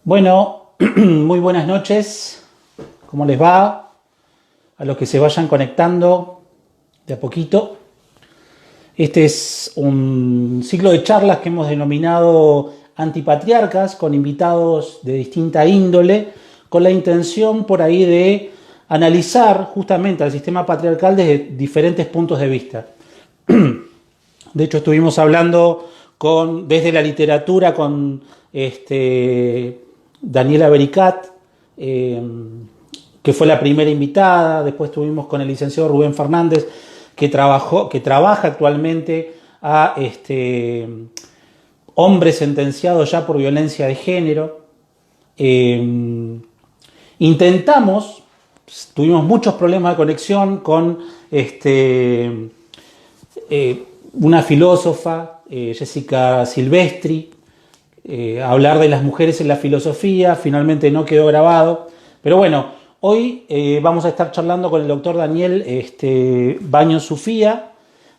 Bueno, muy buenas noches. ¿Cómo les va? A los que se vayan conectando de a poquito. Este es un ciclo de charlas que hemos denominado antipatriarcas, con invitados de distinta índole, con la intención por ahí de analizar justamente al sistema patriarcal desde diferentes puntos de vista. De hecho, estuvimos hablando desde la literatura con Daniela Bericat, que fue la primera invitada. Después estuvimos con el licenciado Rubén Fernández, que trabaja actualmente a hombres sentenciados ya por violencia de género. Intentamos, tuvimos muchos problemas de conexión con una filósofa, Jessica Silvestri, hablar de las mujeres en la filosofía. Finalmente no quedó grabado, pero bueno, hoy vamos a estar charlando con el doctor Daniel Baños Sufía.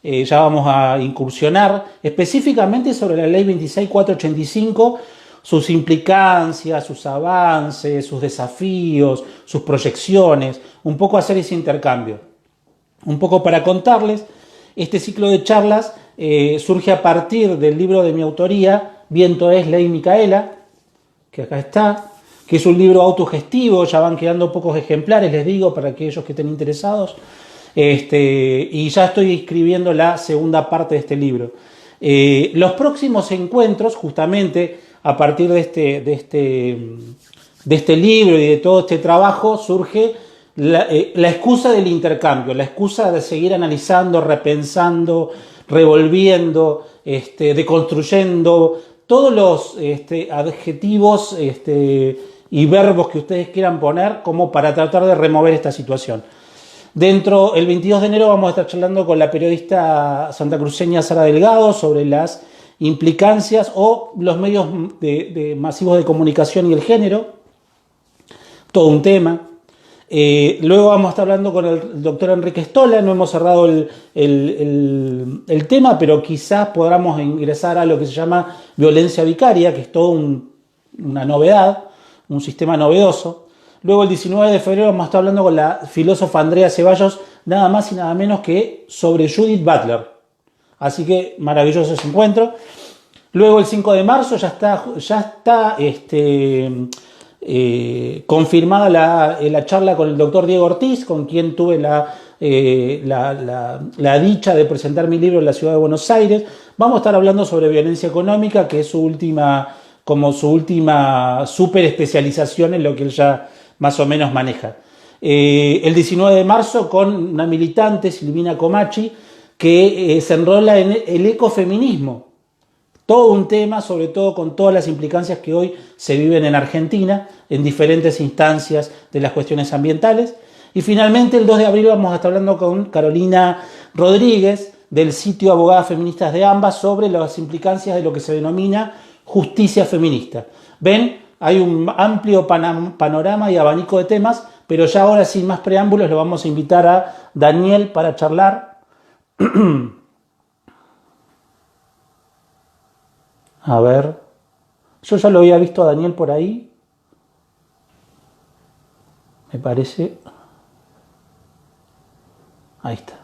Ya vamos a incursionar específicamente sobre la ley 26485, sus implicancias, sus avances, sus desafíos, sus proyecciones, un poco hacer ese intercambio. Un poco para contarles, este ciclo de charlas surge a partir del libro de mi autoría, Viento es, Ley Micaela, que acá está, que es un libro autogestivo. Ya van quedando pocos ejemplares, les digo, para aquellos que estén interesados. Y ya estoy escribiendo la segunda parte de este libro. Los próximos encuentros, justamente a partir de este libro y de todo este trabajo, surge la excusa del intercambio, la excusa de seguir analizando, repensando, revolviendo, deconstruyendo todos los adjetivos y verbos que ustedes quieran poner, como para tratar de remover esta situación. El 22 de enero vamos a estar charlando con la periodista santacruceña Sara Delgado sobre las implicancias o los medios masivos de comunicación y el género. Todo un tema. Luego vamos a estar hablando con el doctor Enrique Stola. No hemos cerrado el tema, pero quizás podamos ingresar a lo que se llama violencia vicaria, que es todo una novedad, un sistema novedoso. Luego el 19 de febrero vamos a estar hablando con la filósofa Andrea Ceballos, nada más y nada menos que sobre Judith Butler. Así que maravilloso ese encuentro. Luego el 5 de marzo ya está confirmada la charla con el doctor Diego Ortiz, con quien tuve la dicha de presentar mi libro en la ciudad de Buenos Aires. Vamos a estar hablando sobre violencia económica, que es su última super especialización en lo que él ya más o menos maneja. El 19 de marzo con una militante, Silvina Comachi, que se enrola en el ecofeminismo. Todo un tema, sobre todo con todas las implicancias que hoy se viven en Argentina, en diferentes instancias de las cuestiones ambientales. Y finalmente el 2 de abril vamos a estar hablando con Carolina Rodríguez, del sitio Abogadas Feministas de Ambas, sobre las implicancias de lo que se denomina justicia feminista. ¿Ven? Hay un amplio panorama y abanico de temas, pero ya ahora, sin más preámbulos, lo vamos a invitar a Daniel para charlar. A ver, yo ya lo había visto a Daniel por ahí, me parece. Ahí está.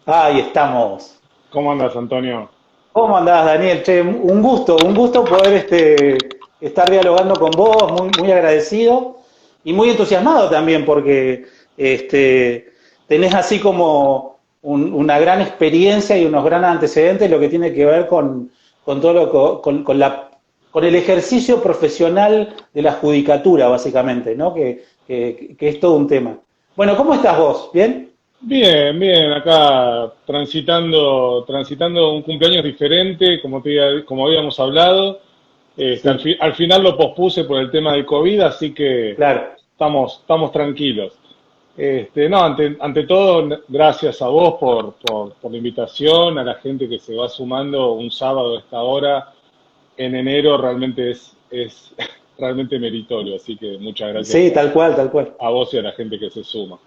Ahí estamos. ¿Cómo andas, Antonio? ¿Cómo andás, Daniel? Che, un gusto poder estar dialogando con vos, muy, muy agradecido y muy entusiasmado también, porque tenés así como una gran experiencia y unos grandes antecedentes, lo que tiene que ver con todo con el ejercicio profesional de la judicatura, básicamente, ¿no? Que es todo un tema. Bueno, ¿cómo estás vos? ¿Bien? Bien, bien, acá transitando un cumpleaños diferente, como habíamos hablado. Sí, Al final lo pospuse por el tema del COVID, así que claro. estamos tranquilos. No, ante todo, gracias a vos por la invitación, a la gente que se va sumando un sábado a esta hora en enero, realmente es realmente meritorio, así que muchas gracias Sí, tal cual, tal cual. a vos y a la gente que se suma.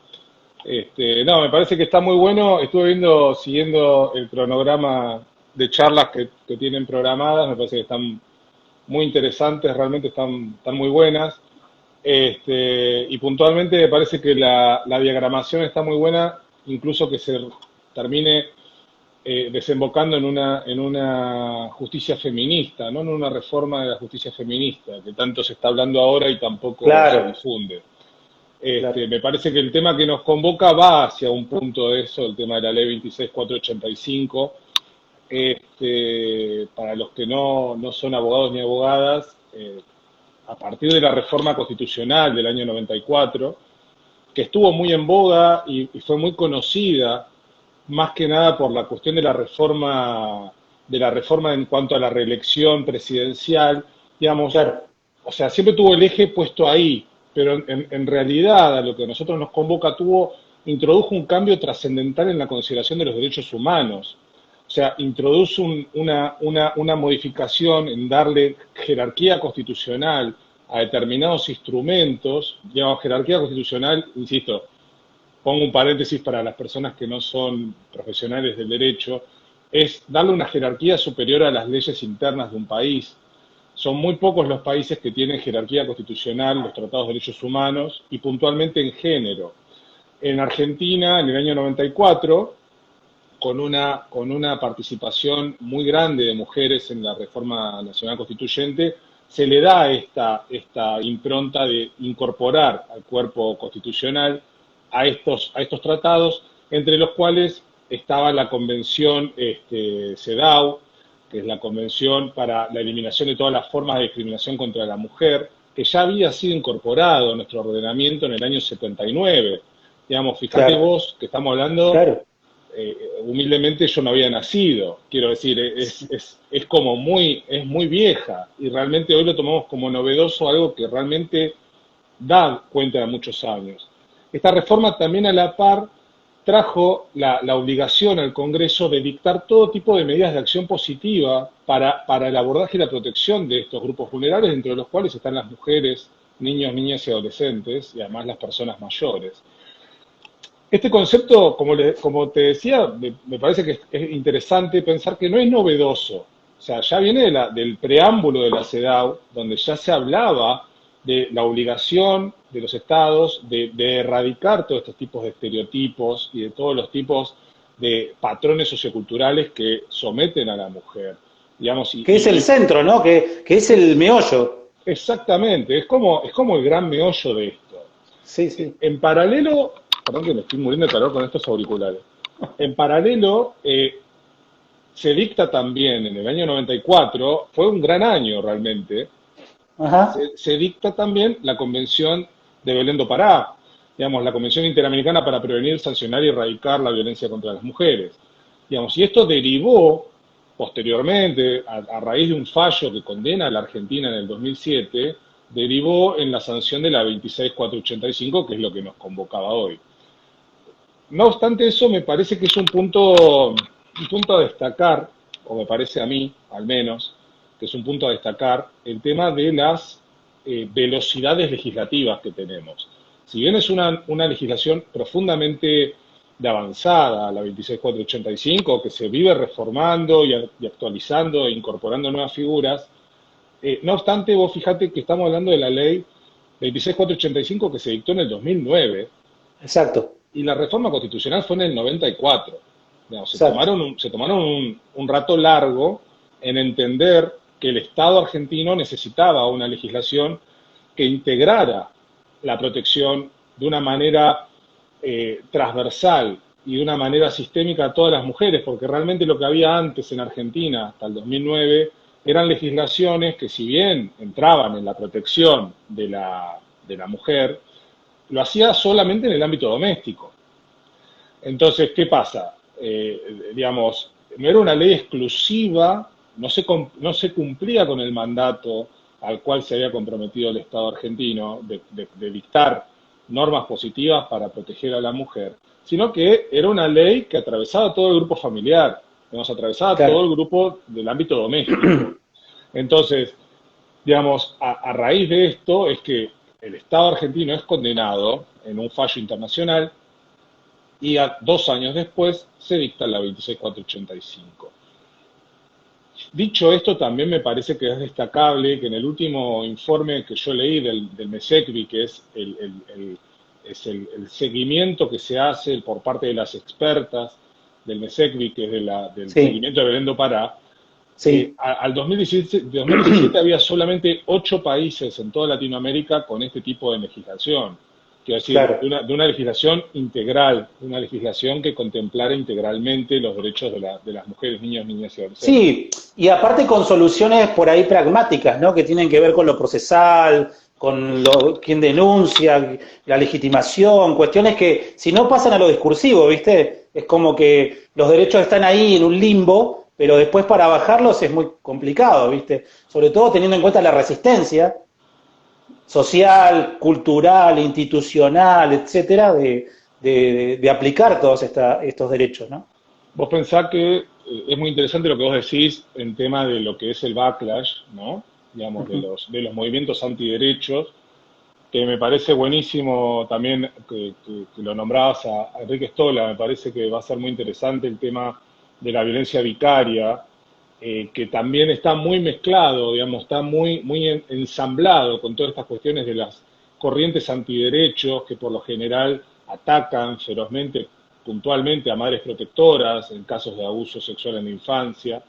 No, me parece que está muy bueno. Estuve siguiendo el cronograma de charlas que tienen programadas, me parece que están muy interesantes, realmente están muy buenas. Y puntualmente me parece que la diagramación está muy buena, incluso que se termine desembocando en una justicia feminista, no en una reforma de la justicia feminista, que tanto se está hablando ahora y tampoco se Claro, difunde. claro. Me parece que el tema que nos convoca va hacia un punto de eso, el tema de la ley 26485. Para los que no son abogados ni abogadas, a partir de la reforma constitucional del año 94, que estuvo muy en boga y fue muy conocida, más que nada por la cuestión de la reforma en cuanto a la reelección presidencial, digamos, Claro. o sea, siempre tuvo el eje puesto ahí, pero en realidad a lo que a nosotros nos convoca introdujo un cambio trascendental en la consideración de los derechos humanos. O sea, introduce una modificación en darle jerarquía constitucional a determinados instrumentos, digamos, jerarquía constitucional, insisto, pongo un paréntesis para las personas que no son profesionales del derecho, es darle una jerarquía superior a las leyes internas de un país. Son muy pocos los países que tienen jerarquía constitucional, los tratados de derechos humanos, y puntualmente en género. En Argentina, en el año 94, con una participación muy grande de mujeres en la reforma nacional constituyente, se le da esta impronta de incorporar al cuerpo constitucional a estos tratados, entre los cuales estaba la convención CEDAW, que es la Convención para la Eliminación de todas las formas de discriminación contra la mujer, que ya había sido incorporado a nuestro ordenamiento en el año 79. Digamos, fíjate Claro, vos que estamos hablando, claro. humildemente yo no había nacido, quiero decir, es como es muy vieja y realmente hoy lo tomamos como novedoso, algo que realmente da cuenta de muchos años. Esta reforma también a la par trajo la obligación al Congreso de dictar todo tipo de medidas de acción positiva para el abordaje y la protección de estos grupos vulnerables, entre los cuales están las mujeres, niños, niñas y adolescentes, y además las personas mayores. Este concepto, como te decía, me parece que es interesante pensar que no es novedoso. O sea, ya viene del preámbulo de la CEDAW, donde ya se hablaba de la obligación de los estados de erradicar todos estos tipos de estereotipos y de todos los tipos de patrones socioculturales que someten a la mujer. Digamos, Que es el centro, ¿no? Que es el meollo. exactamente, es como el gran meollo de esto. Sí, sí. En paralelo, perdón que me estoy muriendo de calor con estos auriculares. En paralelo, se dicta también en el año 94, fue un gran año realmente, Ajá. se dicta también la Convención de Belén do Pará, digamos, la Convención Interamericana para prevenir, sancionar y erradicar la violencia contra las mujeres. Digamos, y esto derivó posteriormente, a raíz de un fallo que condena a la Argentina en el 2007, derivó en la sanción de la 26485, que es lo que nos convocaba hoy. No obstante eso, me parece que es un punto a destacar, o me parece a mí, al menos, que es un punto a destacar, el tema de las velocidades legislativas que tenemos. Si bien es una legislación profundamente de avanzada, la 26485, que se vive reformando y actualizando e incorporando nuevas figuras, no obstante, vos fijate que estamos hablando de la ley 26485 que se dictó en el 2009, Exacto. y la reforma constitucional fue en el 94. Digamos, se Exacto. tomaron, un, se tomaron un rato largo en entender que el Estado argentino necesitaba una legislación que integrara la protección de una manera transversal y de una manera sistémica a todas las mujeres, porque realmente lo que había antes en Argentina, hasta el 2009, eran legislaciones que si bien entraban en la protección de la mujer, lo hacía solamente en el ámbito doméstico. Entonces, ¿qué pasa? Digamos, no era una ley exclusiva, no se cumplía con el mandato al cual se había comprometido el Estado argentino de dictar normas positivas para proteger a la mujer, sino que era una ley que atravesaba todo el grupo familiar, digamos, atravesaba todo Claro. el grupo del ámbito doméstico. Entonces, digamos, a raíz de esto es que el Estado argentino es condenado en un fallo internacional y 2 años después se dicta la 26485. Dicho esto, también me parece que es destacable que en el último informe que yo leí del MESECBI, que es el seguimiento que se hace por parte de las expertas del MESECBI, que es del Sí, seguimiento de Belén do Pará, sí, al 2017 había solamente 8 países en toda Latinoamérica con este tipo de legislación. Quiero decir, claro. de una legislación integral, de una legislación que contemplara integralmente los derechos de las mujeres, niños, niñas y adolescentes. Sí, y aparte con soluciones por ahí pragmáticas, ¿no? Que tienen que ver con lo procesal, con quién denuncia, la legitimación, cuestiones que si no pasan a lo discursivo, ¿viste? Es como que los derechos están ahí en un limbo, pero después para bajarlos es muy complicado, ¿viste? Sobre todo teniendo en cuenta la resistencia social, cultural, institucional, etcétera, de aplicar todos estos derechos, ¿no? Vos pensás que es muy interesante lo que vos decís en tema de lo que es el backlash, ¿no? Digamos, de Ujú. los movimientos antiderechos, que me parece buenísimo también que lo nombrabas a Enrique Stola, me parece que va a ser muy interesante el tema de la violencia vicaria, que también está muy mezclado, digamos, está muy ensamblado con todas estas cuestiones de las corrientes antiderechos que por lo general atacan ferozmente, puntualmente a madres protectoras en casos de abuso sexual en la infancia,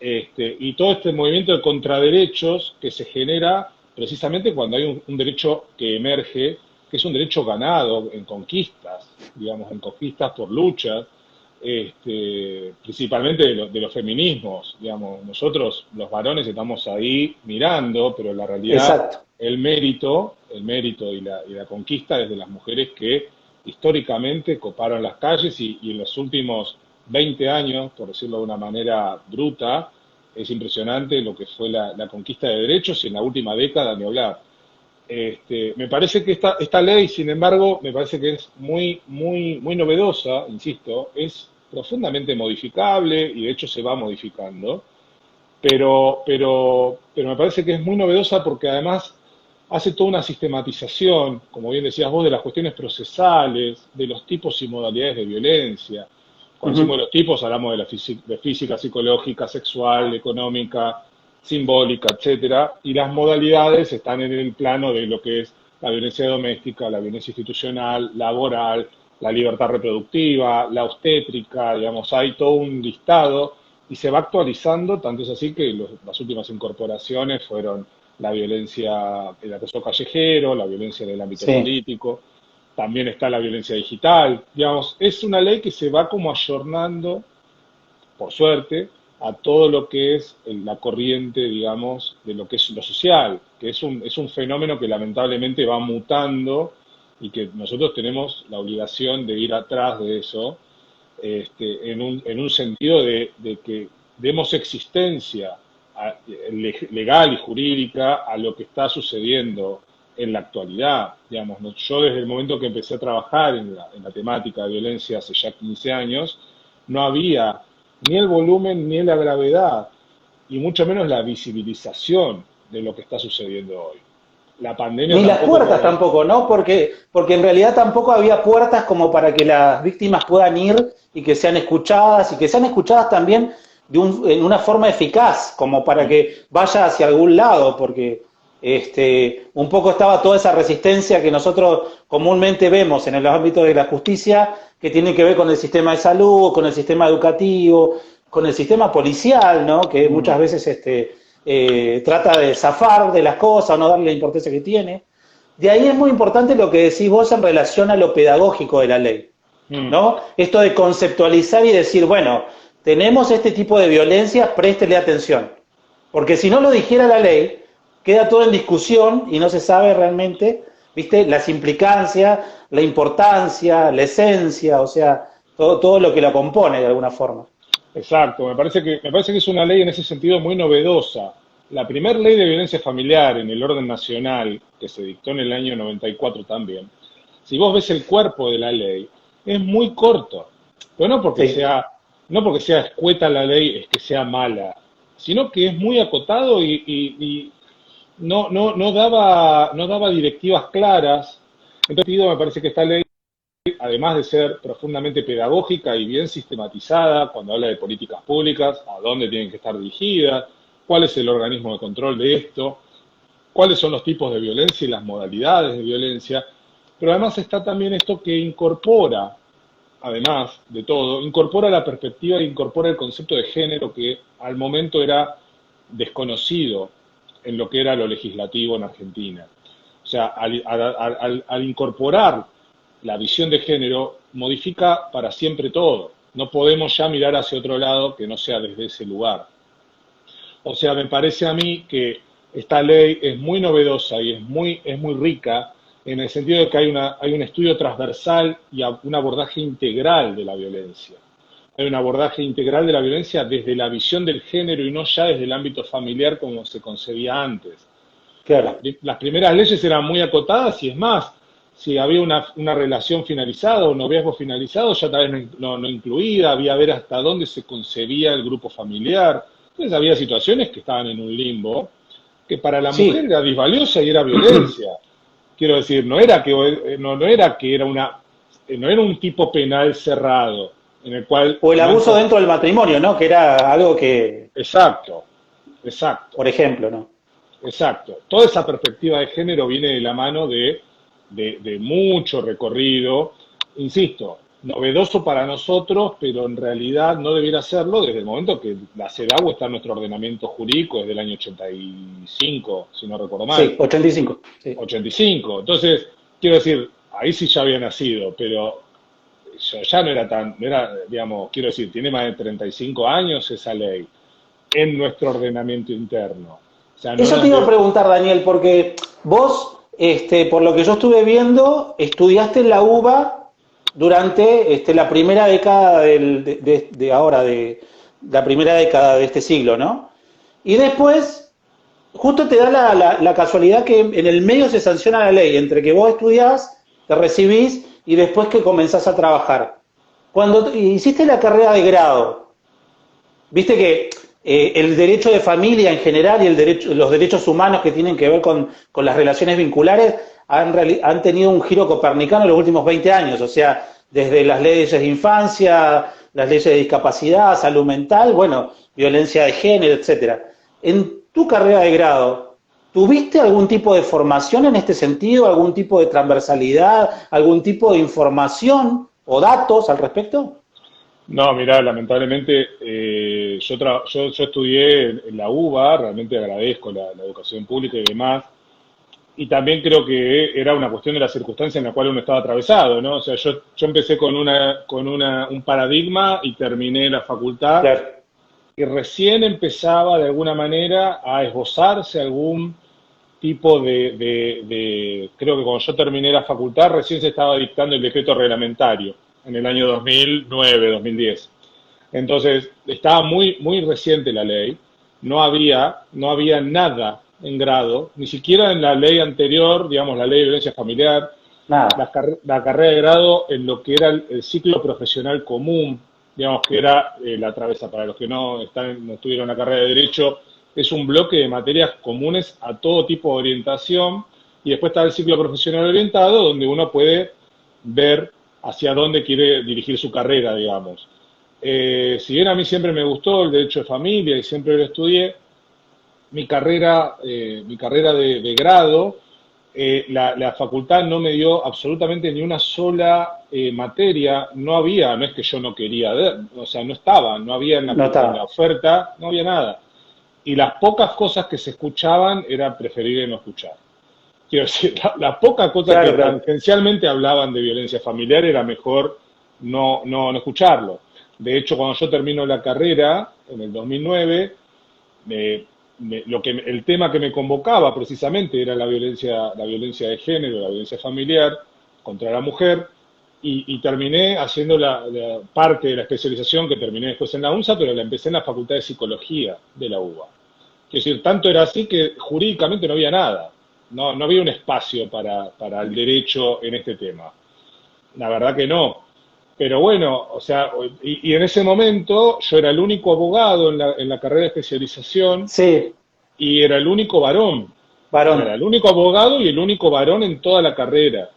y todo este movimiento de contraderechos que se genera precisamente cuando hay un derecho que emerge, que es un derecho ganado en conquistas, digamos, en conquistas por luchas, principalmente de los feminismos, digamos, nosotros los varones estamos ahí mirando, pero la realidad, Exacto. el mérito y la conquista es de las mujeres que históricamente coparon las calles y en los últimos 20 años, por decirlo de una manera bruta, es impresionante lo que fue la conquista de derechos y en la última década ni hablar. Me parece que esta ley, sin embargo, me parece que es muy novedosa, insisto, es profundamente modificable y de hecho se va modificando, pero me parece que es muy novedosa porque además hace toda una sistematización, como bien decías vos, de las cuestiones procesales, de los tipos y modalidades de violencia. Cuando decimos de Ujú. los tipos, hablamos de física, psicológica, sexual, económica, simbólica, etcétera, y las modalidades están en el plano de lo que es la violencia doméstica, la violencia institucional, laboral, la libertad reproductiva, la obstétrica, digamos, hay todo un listado y se va actualizando, tanto es así que las últimas incorporaciones fueron la violencia, el acoso callejero, la violencia en el ámbito Sí. político, también está la violencia digital, digamos, es una ley que se va como ayornando, por suerte, a todo lo que es la corriente, digamos, de lo que es lo social, que es un fenómeno que lamentablemente va mutando y que nosotros tenemos la obligación de ir atrás de eso, en un sentido de que demos existencia legal y jurídica a lo que está sucediendo en la actualidad. Digamos, yo desde el momento que empecé a trabajar en la temática de violencia hace ya 15 años, no había ni el volumen ni la gravedad, y mucho menos la visibilización de lo que está sucediendo hoy. La pandemia Ni las tampoco me puertas agregó. tampoco, ¿no? Porque en realidad tampoco había puertas como para que las víctimas puedan ir y que sean escuchadas y que sean escuchadas también en una forma eficaz, como para que vaya hacia algún lado, porque un poco estaba toda esa resistencia que nosotros comúnmente vemos en el ámbito de la justicia, que tiene que ver con el sistema de salud, con el sistema educativo, con el sistema policial, ¿no? Que muchas veces trata de zafar de las cosas o no darle la importancia que tiene. De ahí es muy importante lo que decís vos en relación a lo pedagógico de la ley, Mm. ¿no? Esto de conceptualizar y decir, bueno, tenemos este tipo de violencia, préstele atención. Porque si no lo dijera la ley, queda todo en discusión y no se sabe realmente, ¿viste? Las implicancias, la importancia, la esencia, o sea, todo lo que la compone de alguna forma. Exacto, me parece que es una ley en ese sentido muy novedosa. La primera ley de violencia familiar en el orden nacional, que se dictó en el año 94 también, si vos ves el cuerpo de la ley, es muy corto. Pero Sí, no porque sea escueta la ley, es que sea mala, sino que es muy acotado y no daba directivas claras. En ese sentido, me parece que esta ley además de ser profundamente pedagógica y bien sistematizada cuando habla de políticas públicas, a dónde tienen que estar dirigidas, cuál es el organismo de control de esto, cuáles son los tipos de violencia y las modalidades de violencia, pero además está también esto que incorpora, además de todo, incorpora la perspectiva e incorpora el concepto de género que al momento era desconocido en lo que era lo legislativo en Argentina. O sea, al incorporar la visión de género, modifica para siempre todo. No podemos ya mirar hacia otro lado que no sea desde ese lugar. O sea, me parece a mí que esta ley es muy novedosa y es muy rica en el sentido de que hay un estudio transversal y un abordaje integral de la violencia. Hay un abordaje integral de la violencia desde la visión del género y no ya desde el ámbito familiar como se concebía antes. Claro. Las primeras leyes eran muy acotadas y es más, si había una relación finalizada o un noviazgo finalizado, ya tal vez no incluida, había ver hasta dónde se concebía el grupo familiar. Entonces había situaciones que estaban en un limbo, que para la mujer era disvaliosa y era violencia. Quiero decir, no era un tipo penal cerrado, en el cual... O el abuso dentro del matrimonio, ¿no? Que era algo que... Exacto. Por ejemplo, ¿no? Exacto. Toda esa perspectiva de género viene de la mano de mucho recorrido, insisto, novedoso para nosotros, pero en realidad no debiera serlo desde el momento que la CEDAW está en nuestro ordenamiento jurídico desde el año 85, si no recuerdo mal. Sí, 85. Sí. 85. Entonces, quiero decir, ahí sí ya había nacido, pero ya no era, digamos, quiero decir, tiene más de 35 años esa ley en nuestro ordenamiento interno. O sea, no Eso te iba a preguntar, Daniel, porque vos, por lo que yo estuve viendo, estudiaste en la UBA durante la primera década de la primera década de este siglo, ¿no? Y después, justo te da la casualidad que en el medio se sanciona la ley, entre que vos estudiás, te recibís y después que comenzás a trabajar. Cuando hiciste la carrera de grado, viste que el derecho de familia en general y los derechos humanos que tienen que ver con las relaciones vinculares han tenido un giro copernicano en los últimos 20 años, o sea, desde las leyes de infancia, las leyes de discapacidad, salud mental, bueno, violencia de género, etcétera. En tu carrera de grado, ¿tuviste algún tipo de formación en este sentido, algún tipo de transversalidad, algún tipo de información o datos al respecto? No, mirá, lamentablemente yo estudié en la UBA, realmente agradezco la educación pública y demás, y también creo que era una cuestión de la circunstancia en la cual uno estaba atravesado, ¿no? O sea, yo empecé con un paradigma y terminé la facultad, Claro. y recién empezaba de alguna manera a esbozarse algún tipo creo que cuando yo terminé la facultad recién se estaba dictando el decreto reglamentario en el año 2009, 2010. Entonces, estaba muy, muy reciente la ley, no había nada en grado, ni siquiera en la ley anterior, digamos, la ley de violencia familiar, Nada. la carrera de grado en lo que era el ciclo profesional común, digamos, que era la travesa, para los que no estuvieron en la carrera de Derecho, es un bloque de materias comunes a todo tipo de orientación, y después está el ciclo profesional orientado, donde uno puede ver hacia dónde quiere dirigir su carrera, digamos. Si bien a mí siempre me gustó el derecho de familia y siempre lo estudié, mi carrera de grado, la facultad no me dio absolutamente ni una sola materia, no es que yo no quería ver, o sea, no había en la oferta, no había nada. Y las pocas cosas que se escuchaban era preferible no escuchar. Quiero decir, las pocas cosas que tangencialmente hablaban de violencia familiar era mejor no escucharlo. De hecho, cuando yo termino la carrera, en el 2009, el tema que me convocaba precisamente era la violencia de género, la violencia familiar contra la mujer, y terminé haciendo la parte de la especialización que terminé después en la UNSA, pero la empecé en la Facultad de Psicología de la UBA. Quiero decir, tanto era así que jurídicamente no había nada. No había un espacio para el derecho en este tema. La verdad que no. Pero bueno, o sea, y en ese momento yo era el único abogado en la carrera de especialización. Sí. Y era el único varón. Era el único abogado y el único varón en toda la carrera.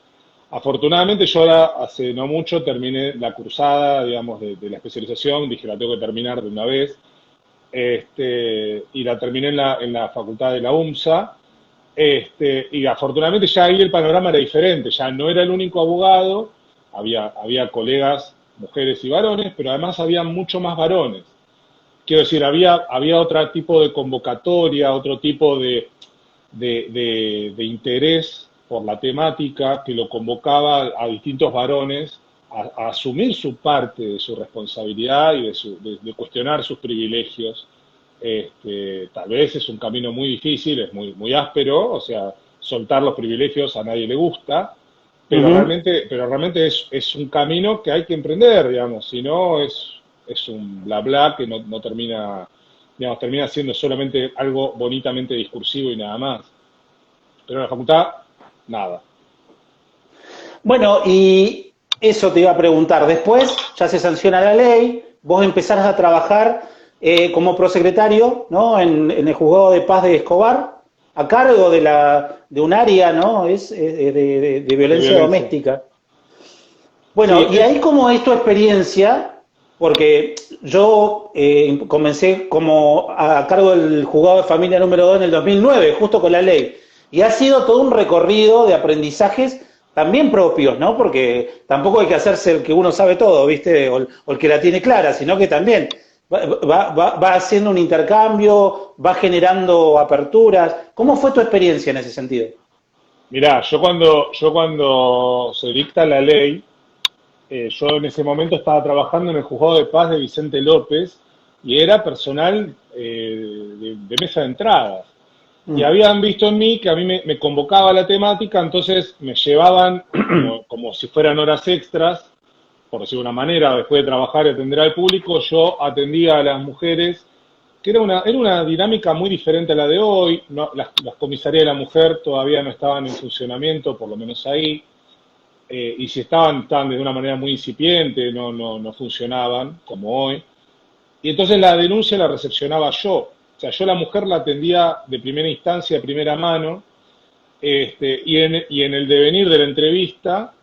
Afortunadamente yo ahora hace no mucho terminé la cursada, digamos, de la especialización, dije la tengo que terminar de una vez, y la terminé en la facultad de la UMSA, y afortunadamente ya ahí el panorama era diferente, ya no era el único abogado, había colegas, mujeres y varones, pero además había mucho más varones. Quiero decir, había otro tipo de convocatoria, otro tipo de interés por la temática que lo convocaba a distintos varones a asumir su parte de su responsabilidad y de cuestionar sus privilegios. Tal vez es un camino muy difícil, es muy áspero, o sea, soltar los privilegios a nadie le gusta, Ujú. pero realmente es un camino que hay que emprender, digamos, si no es un bla bla que no termina, digamos, termina siendo solamente algo bonitamente discursivo y nada más. Pero en la facultad, nada. Bueno, y eso te iba a preguntar. Después ya se sanciona la ley, vos empezás a trabajar como prosecretario, ¿no? En el juzgado de paz de Escobar, a cargo de un área, ¿no? De De violencia violencia. doméstica. Sí, Bueno, y ahí cómo es tu experiencia, porque yo comencé como a cargo del juzgado de familia número 2 en el 2009, justo con la ley, y ha sido todo un recorrido de aprendizajes también propios, ¿no? Porque tampoco hay que hacerse el que uno sabe todo, ¿viste? O el que la tiene clara, sino que también va haciendo un intercambio, va generando aperturas. ¿Cómo fue tu experiencia en ese sentido? mirá, yo cuando se dicta la ley, yo en ese momento estaba trabajando en el juzgado de paz de Vicente López y era personal de mesa de entradas. Y Mm. habían visto en mí que a mí me convocaba la temática, entonces me llevaban como si fueran horas extras, por decirlo de una manera, después de trabajar y atender al público, yo atendía a las mujeres, que era una dinámica muy diferente a la de hoy, no, las comisarías de la mujer todavía no estaban en funcionamiento, por lo menos ahí, y si estaban de una manera muy incipiente, no funcionaban como hoy. Y entonces la denuncia la recepcionaba yo. O sea, yo la mujer la atendía de primera instancia, de primera mano, y en el devenir de la entrevista,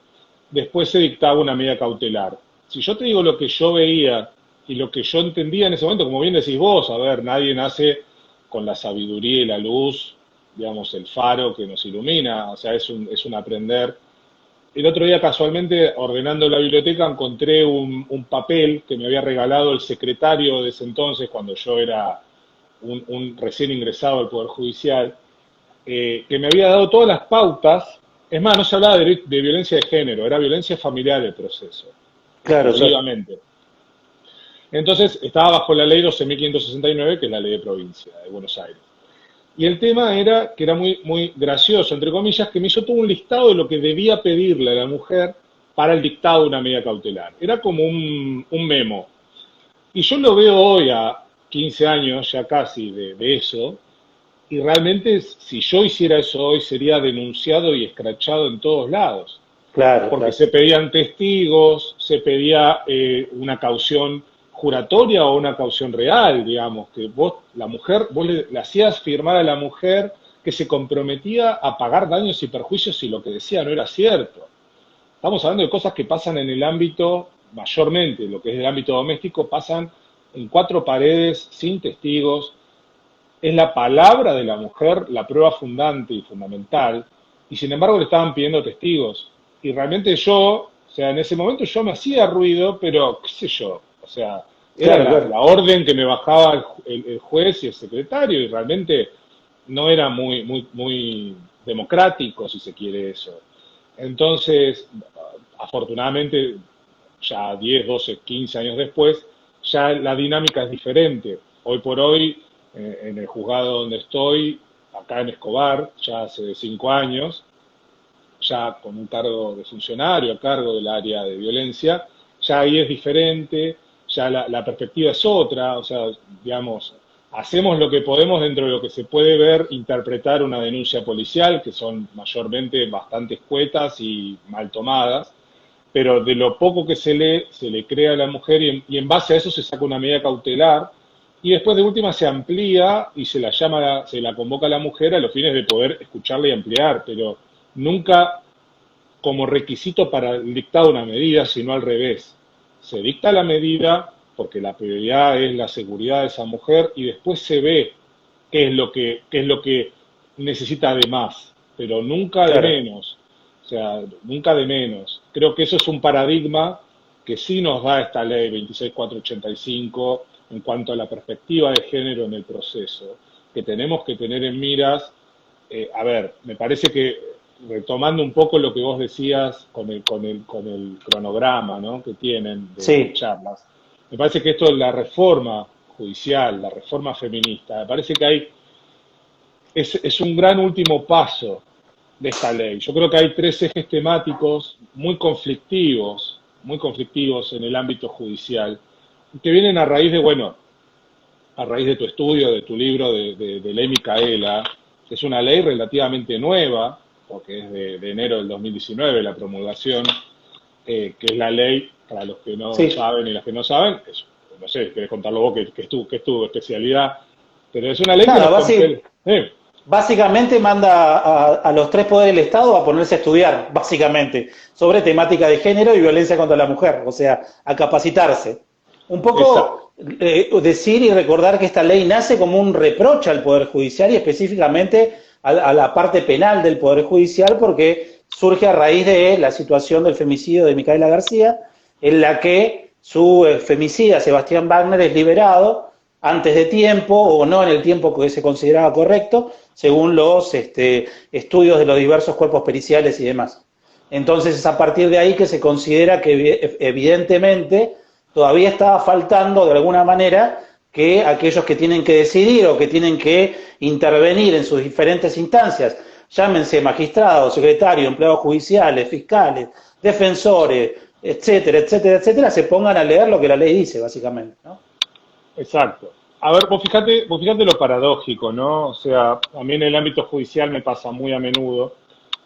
después se dictaba una medida cautelar. Si yo te digo lo que yo veía y lo que yo entendía en ese momento, como bien decís vos, a ver, nadie nace con la sabiduría y la luz, digamos, el faro que nos ilumina, o sea, es un aprender. El otro día, casualmente, ordenando la biblioteca, encontré un papel que me había regalado el secretario de ese entonces, cuando yo era un recién ingresado al Poder Judicial, que me había dado todas las pautas. Es más, no se hablaba de violencia de género, era violencia familiar el proceso, Claro, claro. exclusivamente. Entonces, estaba bajo la ley 12.569, que es la ley de provincia de Buenos Aires. Y el tema era que era muy gracioso, entre comillas, que me hizo todo un listado de lo que debía pedirle a la mujer para el dictado de una medida cautelar. Era como un memo. Y yo lo veo hoy a 15 años ya casi de eso, y realmente si yo hiciera eso hoy sería denunciado y escrachado en todos lados Claro, porque claro. se pedían testigos, se pedía una caución juratoria o una caución real, digamos, que vos, la mujer, vos le hacías firmar a la mujer que se comprometía a pagar daños y perjuicios si lo que decía no era cierto. Estamos hablando de cosas que pasan en el ámbito, mayormente, lo que es el ámbito doméstico, pasan en cuatro paredes, sin testigos, es la palabra de la mujer la prueba fundante y fundamental, y sin embargo le estaban pidiendo testigos. Y realmente yo, o sea, en ese momento yo me hacía ruido, pero qué sé yo, o sea, era Claro, la claro. orden que me bajaba el juez y el secretario, y realmente no era muy democrático, si se quiere eso. Entonces, afortunadamente, ya 10 12 15 años después, ya la dinámica es diferente. Hoy por hoy, en el juzgado donde estoy, acá en Escobar, ya hace 5 años, ya con un cargo de funcionario a cargo del área de violencia, ya ahí es diferente, ya la perspectiva es otra, o sea, digamos, hacemos lo que podemos dentro de lo que se puede ver, interpretar una denuncia policial, que son mayormente bastante escuetas y mal tomadas, pero de lo poco que se le crea a la mujer y en base a eso se saca una medida cautelar y después de última se amplía y se la llama, se la convoca a la mujer a los fines de poder escucharla y ampliar, pero nunca como requisito para el dictado de una medida, sino al revés. Se dicta la medida porque la prioridad es la seguridad de esa mujer y después se ve qué es lo que necesita de más, pero nunca de Claro. menos. O sea, nunca de menos. Creo que eso es un paradigma que sí nos da esta ley 26485 en cuanto a la perspectiva de género en el proceso, que tenemos que tener en miras. A ver, me parece que retomando un poco lo que vos decías con el cronograma, ¿no?, que tienen de Sí, charlas, me parece que esto es la reforma judicial, la reforma feminista, me parece que es un gran último paso de esta ley. Yo creo que hay tres ejes temáticos muy conflictivos en el ámbito judicial, que vienen a raíz de, bueno, a raíz de tu estudio, de tu libro de Ley Micaela, que es una ley relativamente nueva, porque es de enero del 2019 la promulgación, que es la ley, para los que no sí. saben y las que no saben, no sé, querés contarlo vos, que es tu especialidad, pero es una ley que Nada, nos contempla. básicamente manda a los tres poderes del Estado a ponerse a estudiar, básicamente, sobre temática de género y violencia contra la mujer, o sea, a capacitarse. Un Esa, poco decir y recordar que esta ley nace como un reproche al Poder Judicial y específicamente a la parte penal del Poder Judicial porque surge a raíz de la situación del femicidio de Micaela García, en la que su femicida, Sebastián Wagner, es liberado antes de tiempo o no en el tiempo que se consideraba correcto, según los estudios de los diversos cuerpos periciales y demás. Entonces es a partir de ahí que se considera que evidentemente todavía estaba faltando de alguna manera que aquellos que tienen que decidir o que tienen que intervenir en sus diferentes instancias, llámense magistrados, secretarios, empleados judiciales, fiscales, defensores, etcétera, etcétera, etcétera, se pongan a leer lo que la ley dice, básicamente, ¿no? exacto. A ver, vos fíjate lo paradójico, ¿no? O sea, a mí en el ámbito judicial me pasa muy a menudo,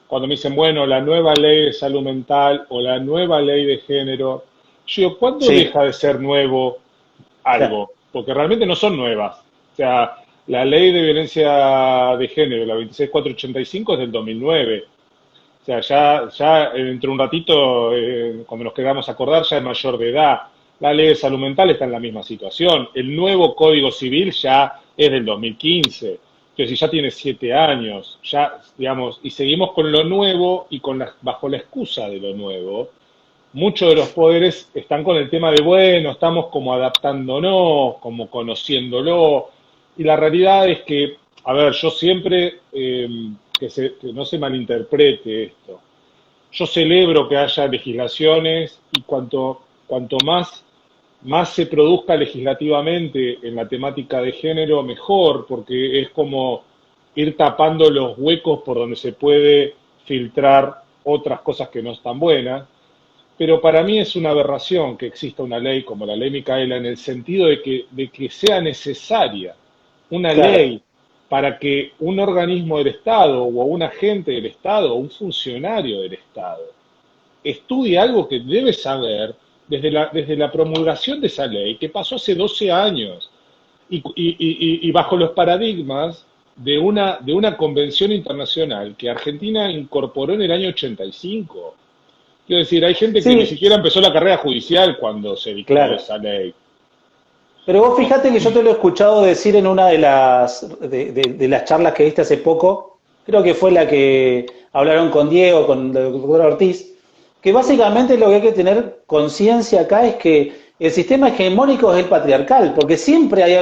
cuando me dicen, bueno, la nueva ley de salud mental o la nueva ley de género, yo digo, ¿cuándo Sí, deja de ser nuevo claro. algo? Porque realmente no son nuevas. O sea, la ley de violencia de género, la 26485, es del 2009. O sea, ya dentro de un ratito, cuando nos queramos acordar, ya es mayor de edad. La ley de salud mental está en la misma situación. El nuevo Código Civil ya es del 2015. Entonces, ya tiene 7 años, ya, digamos, y seguimos con lo nuevo y bajo la excusa de lo nuevo. Muchos de los poderes están con el tema de, bueno, estamos como adaptándonos, como conociéndolo, y la realidad es que, a ver, yo siempre, que no se malinterprete esto, yo celebro que haya legislaciones y cuanto más se produzca legislativamente en la temática de género, mejor, porque es como ir tapando los huecos por donde se puede filtrar otras cosas que no están buenas. Pero para mí es una aberración que exista una ley como la ley Micaela en el sentido de que sea necesaria una Claro. ley para que un organismo del Estado o un agente del Estado o un funcionario del Estado estudie algo que debe saber desde la promulgación de esa ley, que pasó hace 12 años, y bajo los paradigmas de una convención internacional que Argentina incorporó en el año 85. Quiero decir, hay gente que ni Sí, siquiera empezó la carrera judicial cuando se dictó claro. esa ley. Pero vos fíjate que yo te lo he escuchado decir en una de las charlas que diste hace poco, creo que fue la que hablaron con Diego, con el doctor Ortiz, que básicamente lo que hay que tener conciencia acá es que el sistema hegemónico es el patriarcal, porque siempre hay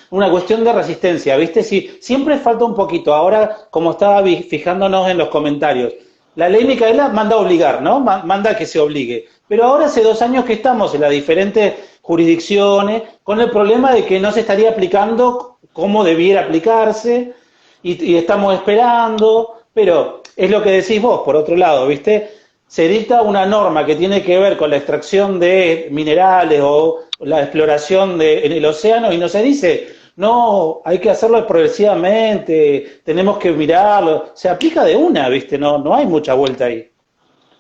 una cuestión de resistencia, ¿viste? Si, siempre falta un poquito. Ahora, como estaba fijándonos en los comentarios, la ley Micaela manda a obligar, ¿no? Manda a que se obligue. Pero ahora hace 2 años que estamos en las diferentes jurisdicciones con el problema de que no se estaría aplicando como debiera aplicarse y estamos esperando, pero es lo que decís vos, por otro lado, ¿viste? Se dicta una norma que tiene que ver con la extracción de minerales o la exploración en el océano y no se dice, no, hay que hacerlo progresivamente, tenemos que mirarlo, se aplica de una, ¿viste? No, no hay mucha vuelta ahí.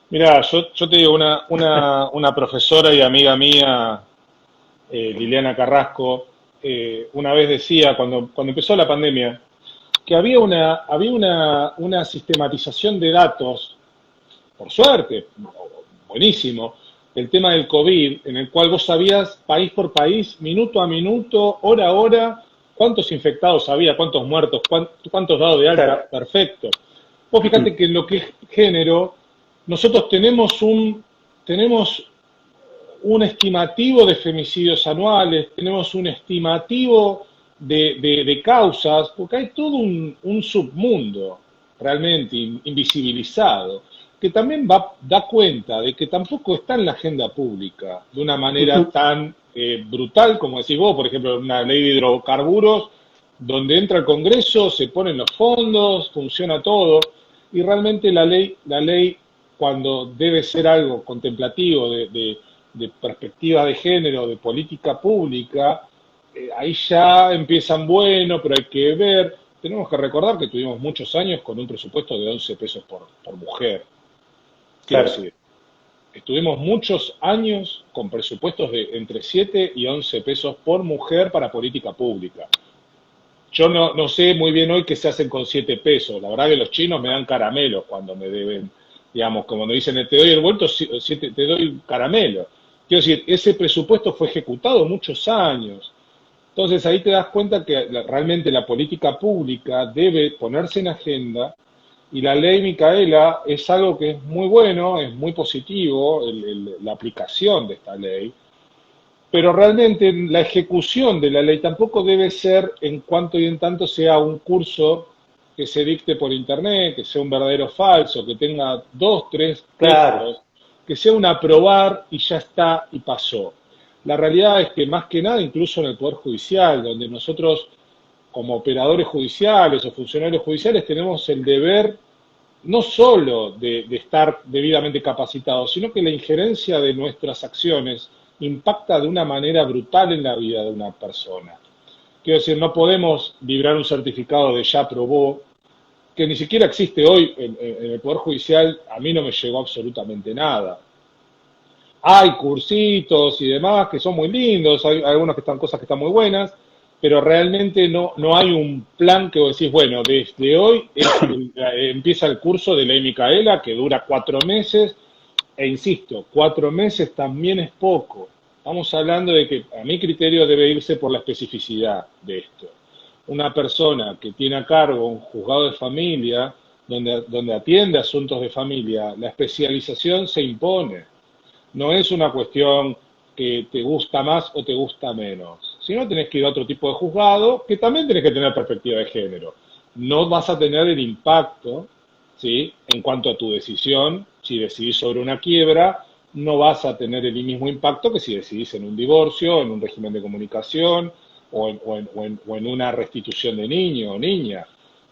Mira, yo te digo, una profesora y amiga mía, Liliana Carrasco, una vez decía, cuando empezó la pandemia, que había una sistematización de datos por suerte, buenísimo, el tema del COVID, en el cual vos sabías país por país, minuto a minuto, hora a hora, cuántos infectados había, cuántos muertos, cuántos dados de Claro. alta, perfecto. Vos fíjate que en lo que es género, nosotros tenemos un estimativo de femicidios anuales, tenemos un estimativo de causas, porque hay todo un submundo realmente invisibilizado, que también da cuenta de que tampoco está en la agenda pública de una manera Ujú. tan brutal como decís vos, por ejemplo, una ley de hidrocarburos, donde entra el Congreso, se ponen los fondos, funciona todo, y realmente la ley cuando debe ser algo contemplativo de perspectiva de género, de política pública, ahí ya empiezan, bueno, pero hay que ver. Tenemos que recordar que tuvimos muchos años con un presupuesto de 11 pesos por mujer. Quiero Claro. decir, estuvimos muchos años con presupuestos de entre 7 y 11 pesos por mujer para política pública. Yo no sé muy bien hoy qué se hacen con 7 pesos. La verdad que los chinos me dan caramelos cuando me deben, digamos, como nos dicen, te doy el vuelto, te doy caramelo. Quiero decir, ese presupuesto fue ejecutado muchos años. Entonces ahí te das cuenta que realmente la política pública debe ponerse en agenda y la ley Micaela es algo que es muy bueno, es muy positivo, la aplicación de esta ley, pero realmente la ejecución de la ley tampoco debe ser en cuanto y en tanto sea un curso que se dicte por internet, que sea un verdadero falso, que tenga dos, tres Claro. textos, que sea un aprobar y ya está y pasó. La realidad es que más que nada, incluso en el Poder Judicial, donde nosotros como operadores judiciales o funcionarios judiciales tenemos el deber no solo de estar debidamente capacitados, sino que la injerencia de nuestras acciones impacta de una manera brutal en la vida de una persona. Quiero decir, no podemos librar un certificado de ya aprobó, que ni siquiera existe hoy en el Poder Judicial, a mí no me llegó absolutamente nada. Hay cursitos y demás que son muy lindos, hay algunas que están cosas que están muy buenas, pero realmente no hay un plan que vos decís, bueno, desde hoy empieza el curso de ley Micaela que dura 4 meses, e insisto, 4 meses también es poco. Estamos hablando de que a mi criterio debe irse por la especificidad de esto. Una persona que tiene a cargo un juzgado de familia, donde atiende asuntos de familia, la especialización se impone. No es una cuestión que te gusta más o te gusta menos. Si no, tenés que ir a otro tipo de juzgado, que también tenés que tener perspectiva de género. No vas a tener el impacto, ¿sí? En cuanto a tu decisión, si decidís sobre una quiebra, no vas a tener el mismo impacto que si decidís en un divorcio, en un régimen de comunicación o en una restitución de niño o niña.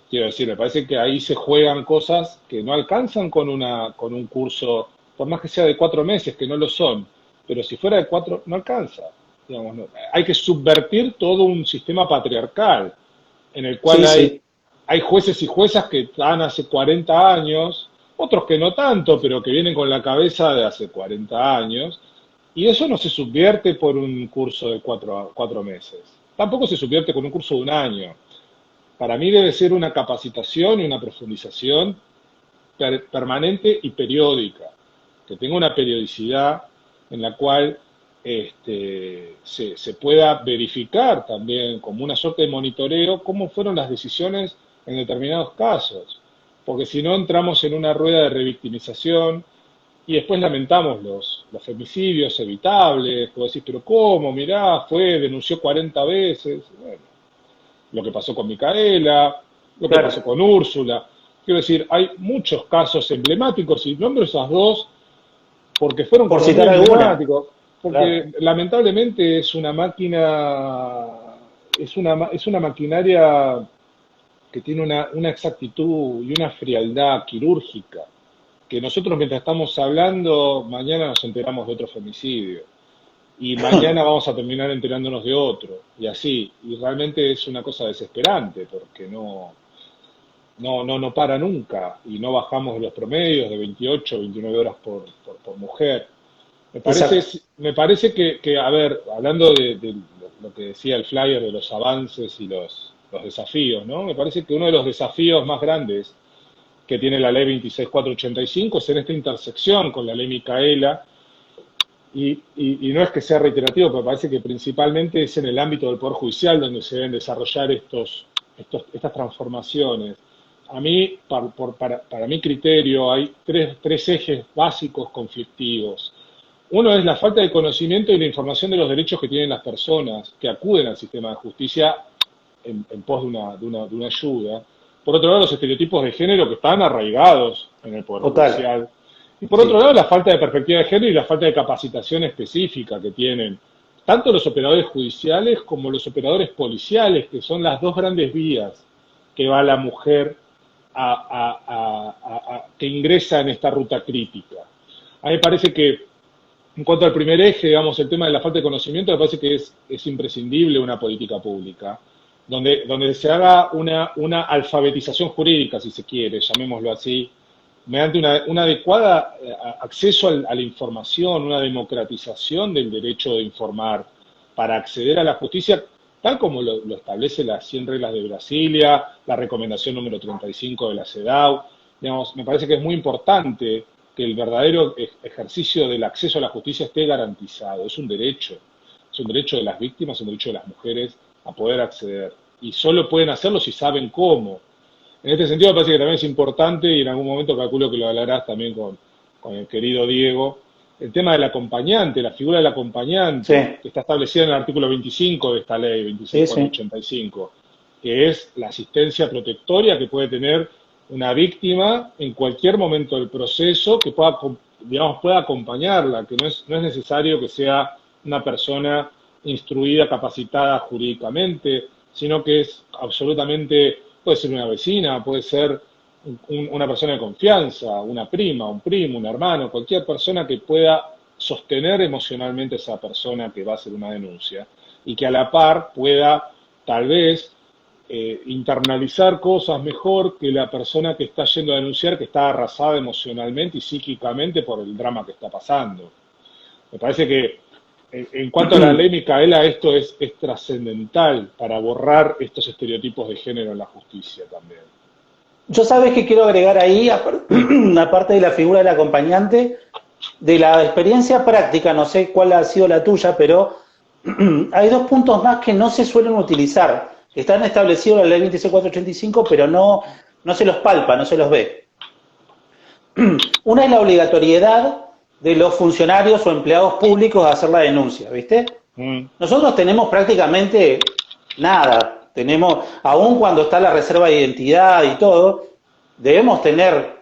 Quiero decir, me parece que ahí se juegan cosas que no alcanzan con un curso, por más que sea de 4 meses, que no lo son, pero si fuera de cuatro, no alcanza. Digamos, hay que subvertir todo un sistema patriarcal en el cual Sí, sí. hay jueces y juezas que están hace 40 años, otros que no tanto, pero que vienen con la cabeza de hace 40 años, y eso no se subvierte por un curso de 4 meses. Tampoco se subvierte con un curso de un año. Para mí debe ser una capacitación y una profundización permanente y periódica, que tenga una periodicidad en la cual se pueda verificar también como una suerte de monitoreo cómo fueron las decisiones en determinados casos, porque si no entramos en una rueda de revictimización y después lamentamos los femicidios evitables, vos decís, pero ¿cómo? Mirá, denunció 40 veces. Bueno, lo que pasó con Micaela, lo que pasó Claro. con Úrsula. Quiero decir, hay muchos casos emblemáticos y nombro esas dos porque fueron Por como muy citar alguna. emblemáticos, Claro. porque lamentablemente es una máquina, es una maquinaria que tiene una exactitud y una frialdad quirúrgica, que nosotros mientras estamos hablando, mañana nos enteramos de otro femicidio, y mañana vamos a terminar enterándonos de otro, y así, y realmente es una cosa desesperante, porque no para nunca, y no bajamos los promedios de 28, 29 horas por mujer. Exacto. Me parece a ver, hablando de lo que decía el flyer de los avances y los desafíos, ¿no? Me parece que uno de los desafíos más grandes que tiene la ley 26485, es en esta intersección con la ley Micaela, y no es que sea reiterativo, pero parece que principalmente es en el ámbito del Poder Judicial donde se deben desarrollar estas transformaciones. A mí, para mi criterio, hay tres ejes básicos conflictivos. Uno es la falta de conocimiento y la información de los derechos que tienen las personas que acuden al sistema de justicia en pos de una ayuda. Por otro lado, los estereotipos de género que están arraigados en el Poder Judicial. Y por otro lado, la falta de perspectiva de género y la falta de capacitación específica que tienen tanto los operadores judiciales como los operadores policiales, que son las dos grandes vías que va la mujer que ingresa en esta ruta crítica. A mí me parece que, en cuanto al primer eje, digamos, el tema de la falta de conocimiento, me parece que es imprescindible una política pública, donde se haga una alfabetización jurídica, si se quiere, llamémoslo así, mediante un adecuado acceso a la información, una democratización del derecho de informar para acceder a la justicia, tal como lo establece las 100 reglas de Brasilia, la recomendación número 35 de la CEDAW. Digamos, me parece que es muy importante que el verdadero ejercicio del acceso a la justicia esté garantizado. Es un derecho de las víctimas, es un derecho de las mujeres a poder acceder. Y solo pueden hacerlo si saben cómo. En este sentido me parece que también es importante, y en algún momento calculo que lo hablarás también con el querido Diego, el tema del acompañante, la figura del acompañante, que está establecida en el artículo 25 de esta ley, 26485, que es la asistencia protectoria que puede tener una víctima en cualquier momento del proceso, que pueda acompañarla, que no es necesario que sea una persona instruida, capacitada jurídicamente, sino que es absolutamente, puede ser una vecina, puede ser una persona de confianza, una prima, un primo, un hermano, cualquier persona que pueda sostener emocionalmente a esa persona que va a hacer una denuncia y que a la par pueda tal vez internalizar cosas mejor que la persona que está yendo a denunciar, que está arrasada emocionalmente y psíquicamente por el drama que está pasando. Me parece que en cuanto a la ley Micaela, esto es trascendental para borrar estos estereotipos de género en la justicia también. Yo sabes que quiero agregar ahí, aparte de la figura del acompañante, de la experiencia práctica, no sé cuál ha sido la tuya, pero hay dos puntos más que no se suelen utilizar. Están establecidos en la ley 26485, pero no se los palpa, no se los ve. Una es la obligatoriedad de los funcionarios o empleados públicos a hacer la denuncia, ¿viste? Nosotros tenemos prácticamente nada. Tenemos, aun cuando está la reserva de identidad y todo, debemos tener,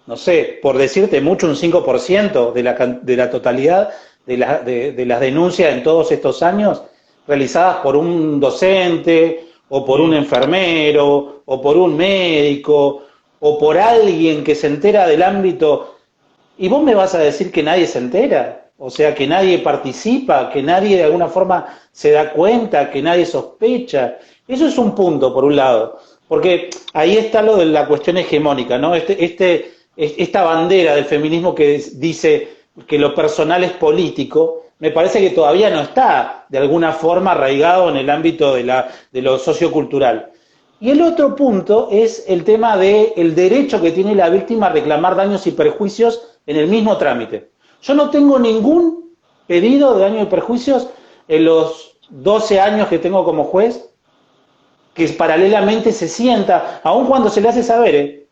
no sé, por decirte mucho, un 5% de la totalidad de las denuncias en todos estos años realizadas por un docente, o por un enfermero, o por un médico, o por alguien que se entera del ámbito. ¿Y vos me vas a decir que nadie se entera? O sea, que nadie participa, que nadie de alguna forma se da cuenta, que nadie sospecha. Eso es un punto, por un lado. Porque ahí está lo de la cuestión hegemónica, ¿no? Esta bandera del feminismo que dice que lo personal es político, me parece que todavía no está de alguna forma arraigado en el ámbito de lo sociocultural. Y el otro punto es el tema del derecho que tiene la víctima a reclamar daños y perjuicios en el mismo trámite. Yo no tengo ningún pedido de daños y perjuicios en los 12 años que tengo como juez que paralelamente se sienta, aun cuando se le hace saber,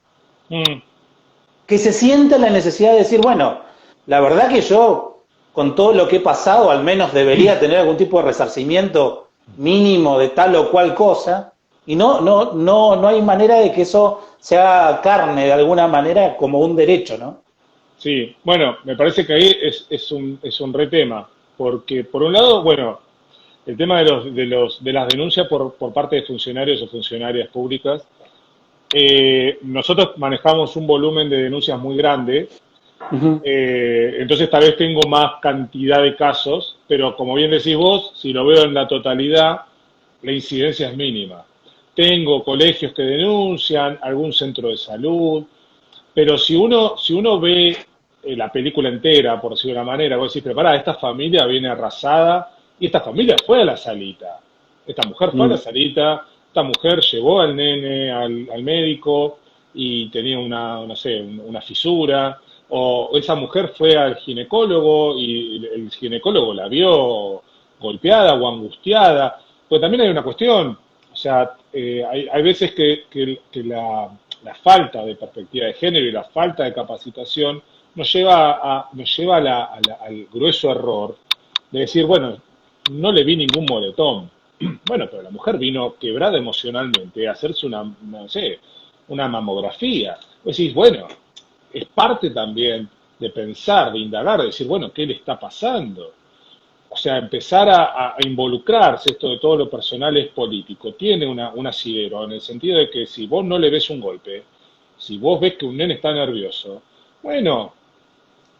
que se sienta la necesidad de decir, bueno, la verdad que yo, con todo lo que he pasado, al menos debería tener algún tipo de resarcimiento mínimo de tal o cual cosa, y no hay manera de que eso sea carne de alguna manera como un derecho, ¿no? Sí, bueno, me parece que ahí es un re tema, porque por un lado, bueno, el tema de las denuncias por parte de funcionarios o funcionarias públicas, nosotros manejamos un volumen de denuncias muy grande, entonces tal vez tengo más cantidad de casos, pero como bien decís vos, si lo veo en la totalidad, la incidencia es mínima. Tengo colegios que denuncian, algún centro de salud, pero si uno ve la película entera, por decirlo de una manera, vos decís, pero pará, esta familia viene arrasada, y esta familia fue a la salita. Esta mujer fue a la salita, esta mujer llevó al nene al médico, y tenía una, no sé, una fisura, o esa mujer fue al ginecólogo y el ginecólogo la vio golpeada o angustiada. Pero también hay una cuestión, o sea, hay veces que la falta de perspectiva de género y la falta de capacitación nos lleva al grueso error de decir, bueno, no le vi ningún moretón. Bueno, pero la mujer vino quebrada emocionalmente a hacerse una, no sé, una mamografía. Vos decís, bueno, es parte también de pensar, de indagar, de decir, bueno, ¿qué le está pasando? O sea, empezar a involucrarse, esto de todo lo personal es político, tiene un asidero, en el sentido de que si vos no le ves un golpe, si vos ves que un nene está nervioso, bueno,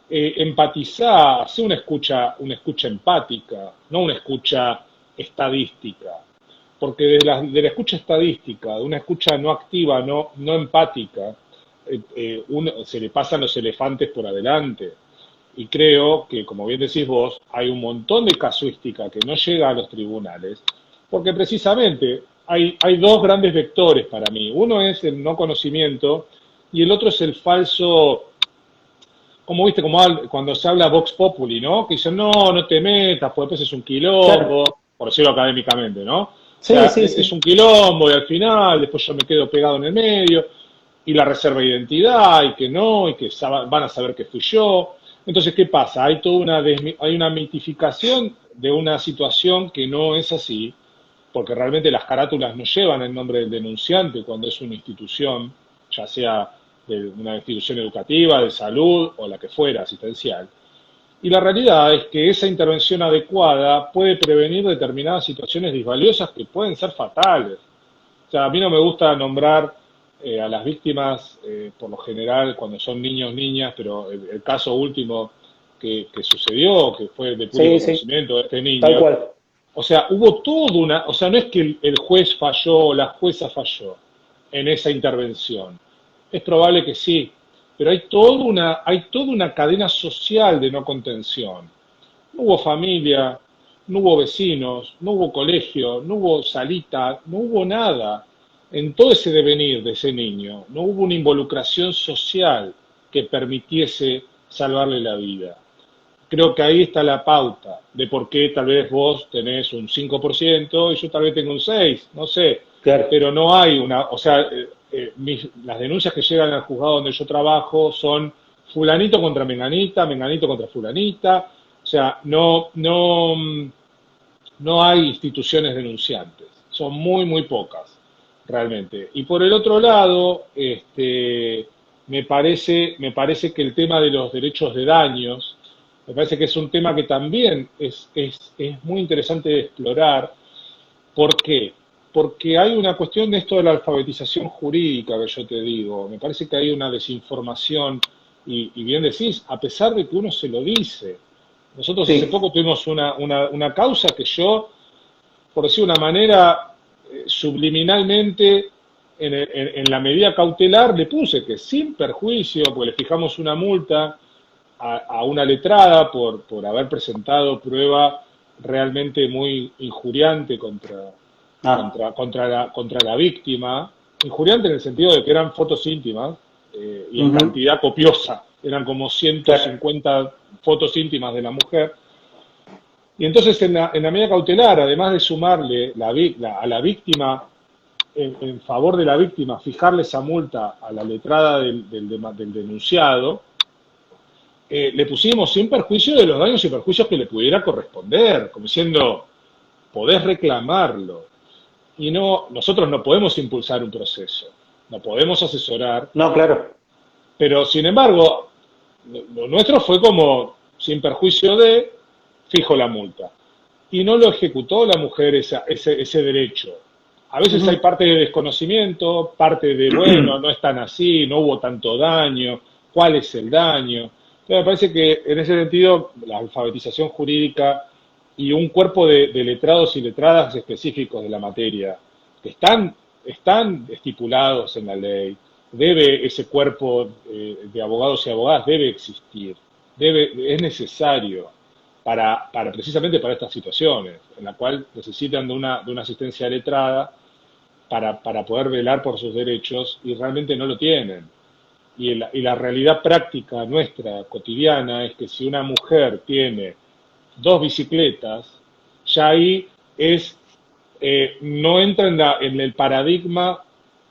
empatizá, hace una escucha empática, no una escucha estadística. Porque de la escucha estadística, de una escucha no activa, no empática, se le pasan los elefantes por adelante. Y creo que, como bien decís vos, hay un montón de casuística que no llega a los tribunales, porque precisamente hay dos grandes vectores para mí. Uno es el no conocimiento y el otro es el falso, como viste, cuando se habla Vox Populi, ¿no? Que dicen, no, no te metas, porque después es un Claro. quilombo, por decirlo académicamente, ¿no? O Sí, sea, sí, es sí. un quilombo y al final, después yo me quedo pegado en el medio, y la reserva de identidad, y que no, y que van a saber que fui yo. Entonces, ¿qué pasa? Hay una mitificación de una situación que no es así, porque realmente las carátulas no llevan el nombre del denunciante cuando es una institución, ya sea de una institución educativa, de salud o la que fuera, asistencial. Y la realidad es que esa intervención adecuada puede prevenir determinadas situaciones disvaliosas que pueden ser fatales. O sea, a mí no me gusta nombrar a las víctimas, por lo general, cuando son niños, niñas, pero el caso último que sucedió, que fue de público Sí, sí. conocimiento de este Tal niño, cual. o sea, hubo toda una, o sea, no es que el juez falló o la jueza falló en esa intervención. Es probable que sí, pero hay toda una cadena social de no contención. No hubo familia, no hubo vecinos, no hubo colegio, no hubo salita, no hubo nada en todo ese devenir de ese niño. No hubo una involucración social que permitiese salvarle la vida. Creo que ahí está la pauta de por qué tal vez vos tenés un 5% y yo tal vez tengo un 6%, no sé, Claro. pero no hay una, o sea, las denuncias que llegan al juzgado donde yo trabajo son fulanito contra menganita, menganito contra fulanita, o sea, no hay instituciones denunciantes, son muy pocas, realmente. Y por el otro lado, me parece que el tema de los derechos de daños, me parece que es un tema que también es muy interesante de explorar. ¿Por qué? Porque hay una cuestión de esto de la alfabetización jurídica que yo te digo. Me parece que hay una desinformación y bien decís, a pesar de que uno se lo dice. Nosotros hace Sí. poco tuvimos una causa que yo, por decir de una manera, subliminalmente, en la medida cautelar, le puse que sin perjuicio, porque le fijamos una multa a una letrada por haber presentado prueba realmente muy injuriante Ah, contra la víctima, injuriante en el sentido de que eran fotos íntimas y en ujú, cantidad copiosa, eran como claro. 150 fotos íntimas de la mujer. Y entonces en la medida cautelar, además de sumarle a la víctima, en favor de la víctima, fijarle esa multa a la letrada del denunciado, le pusimos sin perjuicio de los daños y perjuicios que le pudiera corresponder, como diciendo, podés reclamarlo. Y no, nosotros no podemos impulsar un proceso, no podemos asesorar, No, claro. pero sin embargo, lo nuestro fue como, sin perjuicio de, fijo la multa. Y no lo ejecutó la mujer ese derecho. A veces hay Ujú. parte de desconocimiento, parte de, bueno, no es tan así, no hubo tanto daño, ¿cuál es el daño? Entonces, me parece que en ese sentido la alfabetización jurídica y un cuerpo de letrados y letradas específicos de la materia, que están estipulados en la ley, ese cuerpo de abogados y abogadas debe existir, es necesario precisamente para estas situaciones, en la cual necesitan de una asistencia letrada para poder velar por sus derechos y realmente no lo tienen. Y la realidad práctica nuestra, cotidiana, es que si una mujer tiene dos bicicletas, ya ahí no entra en el paradigma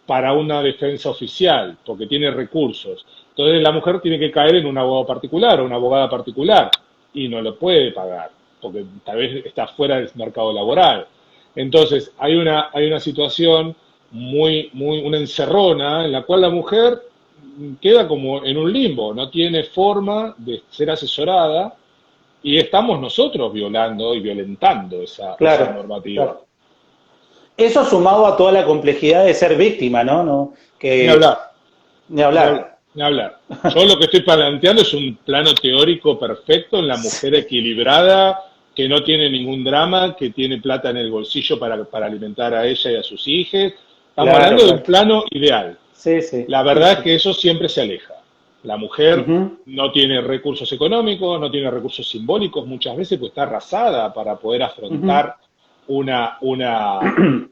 para una defensa oficial, porque tiene recursos. Entonces la mujer tiene que caer en un abogado particular o una abogada particular y no lo puede pagar, porque tal vez está fuera del mercado laboral. Entonces hay una situación una encerrona en la cual la mujer queda como en un limbo, no tiene forma de ser asesorada y estamos nosotros violando y violentando esa Claro, normativa. claro. Eso sumado a toda la complejidad de ser víctima, ¿no? ¿No? Ni Que hablar, ni ni hablar, hablar. ni hablar. Yo lo que estoy planteando es un plano teórico perfecto en la mujer equilibrada, que no tiene ningún drama, que tiene plata en el bolsillo para alimentar a ella y a sus hijos. Estamos Claro, hablando de un claro. plano ideal. Sí, sí, La sí, verdad es sí. que eso siempre se aleja. La mujer Ujú, no tiene recursos económicos, no tiene recursos simbólicos muchas veces, pues está arrasada para poder ujú. afrontar una, una,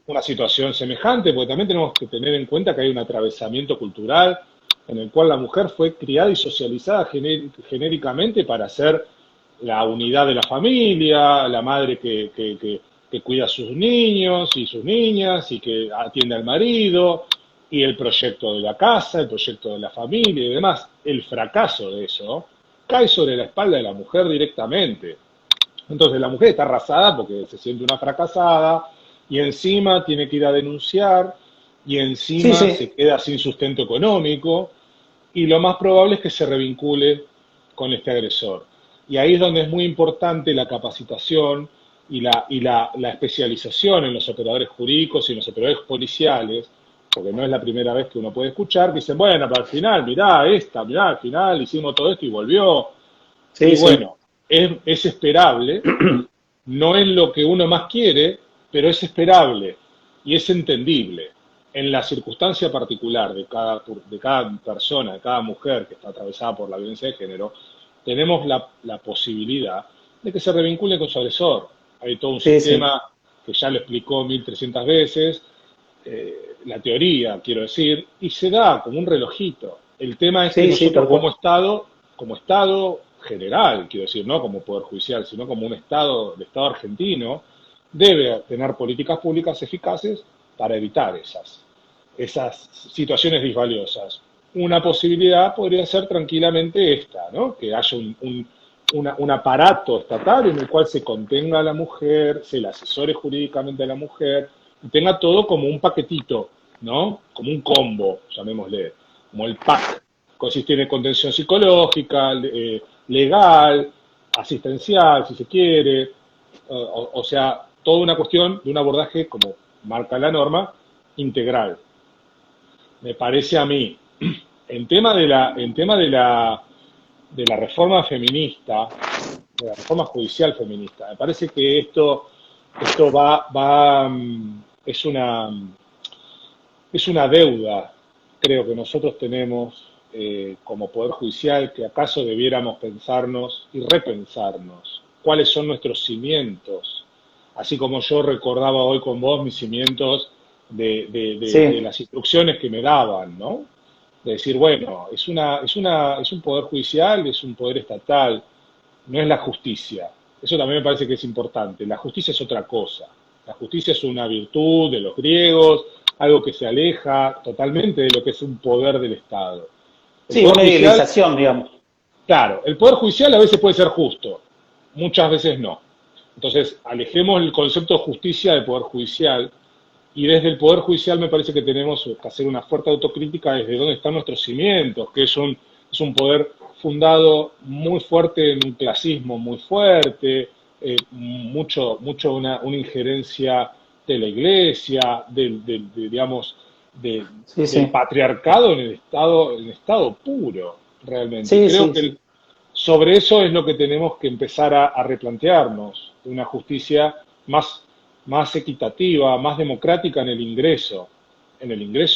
una situación semejante, porque también tenemos que tener en cuenta que hay un atravesamiento cultural en el cual la mujer fue criada y socializada genéricamente para ser la unidad de la familia, la madre que cuida a sus niños y sus niñas y que atiende al marido, y el proyecto de la casa, el proyecto de la familia y demás. El fracaso de eso cae sobre la espalda de la mujer directamente. Entonces la mujer está arrasada porque se siente una fracasada y encima tiene que ir a denunciar y Sí, encima sí. se queda sin sustento económico y lo más probable es que se revincule con este agresor. Y ahí es donde es muy importante la capacitación la especialización en los operadores jurídicos y en los operadores policiales, porque no es la primera vez que uno puede escuchar, que dicen, bueno, pero al final, mirá, al final hicimos todo esto y volvió. Sí, Y sí. bueno, es esperable, no es lo que uno más quiere, pero es esperable y es entendible. En la circunstancia particular de cada persona, de cada mujer que está atravesada por la violencia de género, tenemos la posibilidad de que se revincule con su agresor. Hay todo un Sí, sí. sistema que ya lo explicó 1300 veces, la teoría, quiero decir, y se da como un relojito. El tema es que Sí, sí, nosotros tal cual. como Estado general, quiero decir, no como Poder Judicial, sino como un Estado, el Estado argentino, debe tener políticas públicas eficaces para evitar esas situaciones disvaliosas. Una posibilidad podría ser tranquilamente esta, ¿no? Que haya un aparato estatal en el cual se contenga a la mujer, se le asesore jurídicamente a la mujer, y tenga todo como un paquetito, ¿no? Como un combo, llamémosle, como el pack. Consiste en contención psicológica, legal, asistencial, si se quiere, o sea, toda una cuestión de un abordaje, como marca la norma, integral. Me parece a mí. En tema de la reforma feminista, de la reforma judicial feminista, me parece que esto es una deuda, creo que nosotros tenemos como Poder Judicial, que acaso debiéramos pensarnos y repensarnos cuáles son nuestros cimientos, así como yo recordaba hoy con vos mis cimientos de Sí. las instrucciones que me daban, ¿no? De decir, bueno, es un poder judicial, es un poder estatal, no es la justicia. Eso también me parece que es importante. La justicia es otra cosa. La justicia es una virtud de los griegos, algo que se aleja totalmente de lo que es un poder del Estado. El Sí, poder una judicial, idealización, digamos. claro, el poder judicial a veces puede ser justo, muchas veces no. Entonces, alejemos el concepto de justicia del poder judicial y desde el Poder Judicial me parece que tenemos que hacer una fuerte autocrítica desde dónde están nuestros cimientos, que es un poder fundado muy fuerte en un clasismo muy fuerte, mucho una injerencia de la iglesia, digamos, Sí, del sí. patriarcado en el estado puro, realmente. Y Sí, creo sí, que sí. sobre eso es lo que tenemos que empezar a replantearnos, una justicia más equitativa, más democrática en el ingreso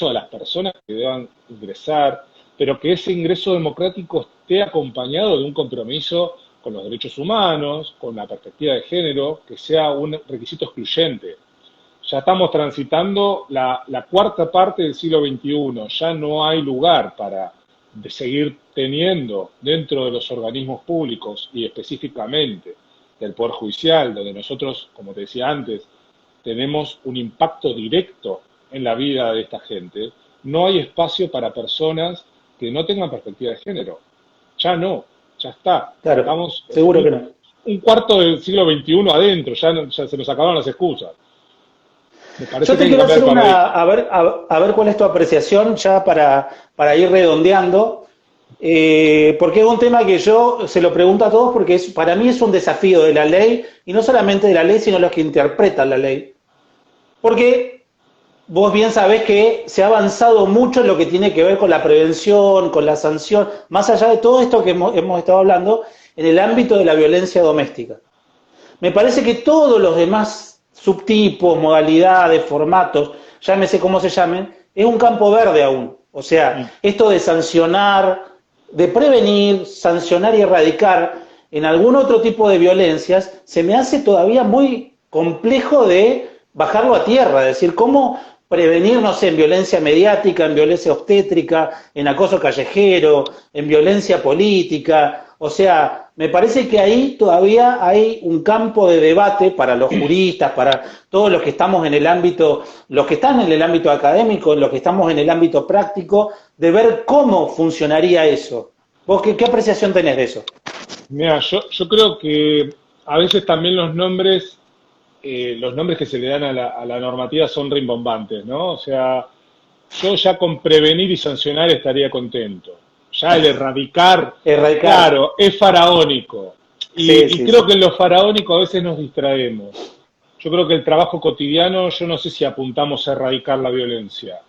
a las personas que deban ingresar, pero que ese ingreso democrático esté acompañado de un compromiso con los derechos humanos, con la perspectiva de género, que sea un requisito excluyente. Ya estamos transitando la cuarta parte del siglo XXI. Ya no hay lugar para seguir teniendo dentro de los organismos públicos y específicamente del Poder Judicial, donde nosotros, como te decía antes, tenemos un impacto directo en la vida de esta gente. No hay espacio para personas que no tengan perspectiva de género. Ya no, ya está. Claro, Estamos seguro que no. un cuarto del siglo XXI adentro, ya se nos acabaron las excusas. Me parece Yo que te hay que quiero cambiar hacer el paradigma. a ver cuál es tu apreciación ya para ir redondeando, porque es un tema que yo se lo pregunto a todos porque para mí es un desafío de la ley, y no solamente de la ley, sino los que interpretan la ley. Porque vos bien sabés que se ha avanzado mucho en lo que tiene que ver con la prevención, con la sanción, más allá de todo esto que hemos estado hablando, en el ámbito de la violencia doméstica. Me parece que todos los demás subtipos, modalidades, formatos, llámese como se llamen, es un campo verde aún. O sea, esto de sancionar, de prevenir, sancionar y erradicar en algún otro tipo de violencias, se me hace todavía muy complejo de bajarlo a tierra, es decir, cómo prevenir, no sé, en violencia mediática, en violencia obstétrica, en acoso callejero, en violencia política. O sea, me parece que ahí todavía hay un campo de debate para los juristas, para todos los que estamos en el ámbito, los que están en el ámbito académico, los que estamos en el ámbito práctico, de ver cómo funcionaría eso. ¿Vos qué apreciación tenés de eso? Mira, yo creo que a veces también los nombres que se le dan a la normativa son rimbombantes, ¿no? O sea, yo ya con prevenir y sancionar estaría contento. Ya el erradicar, Erradicar. claro, es faraónico. Sí, Y sí, creo sí. que en lo faraónico a veces nos distraemos. Yo creo que el trabajo cotidiano, yo no sé si apuntamos a erradicar la violencia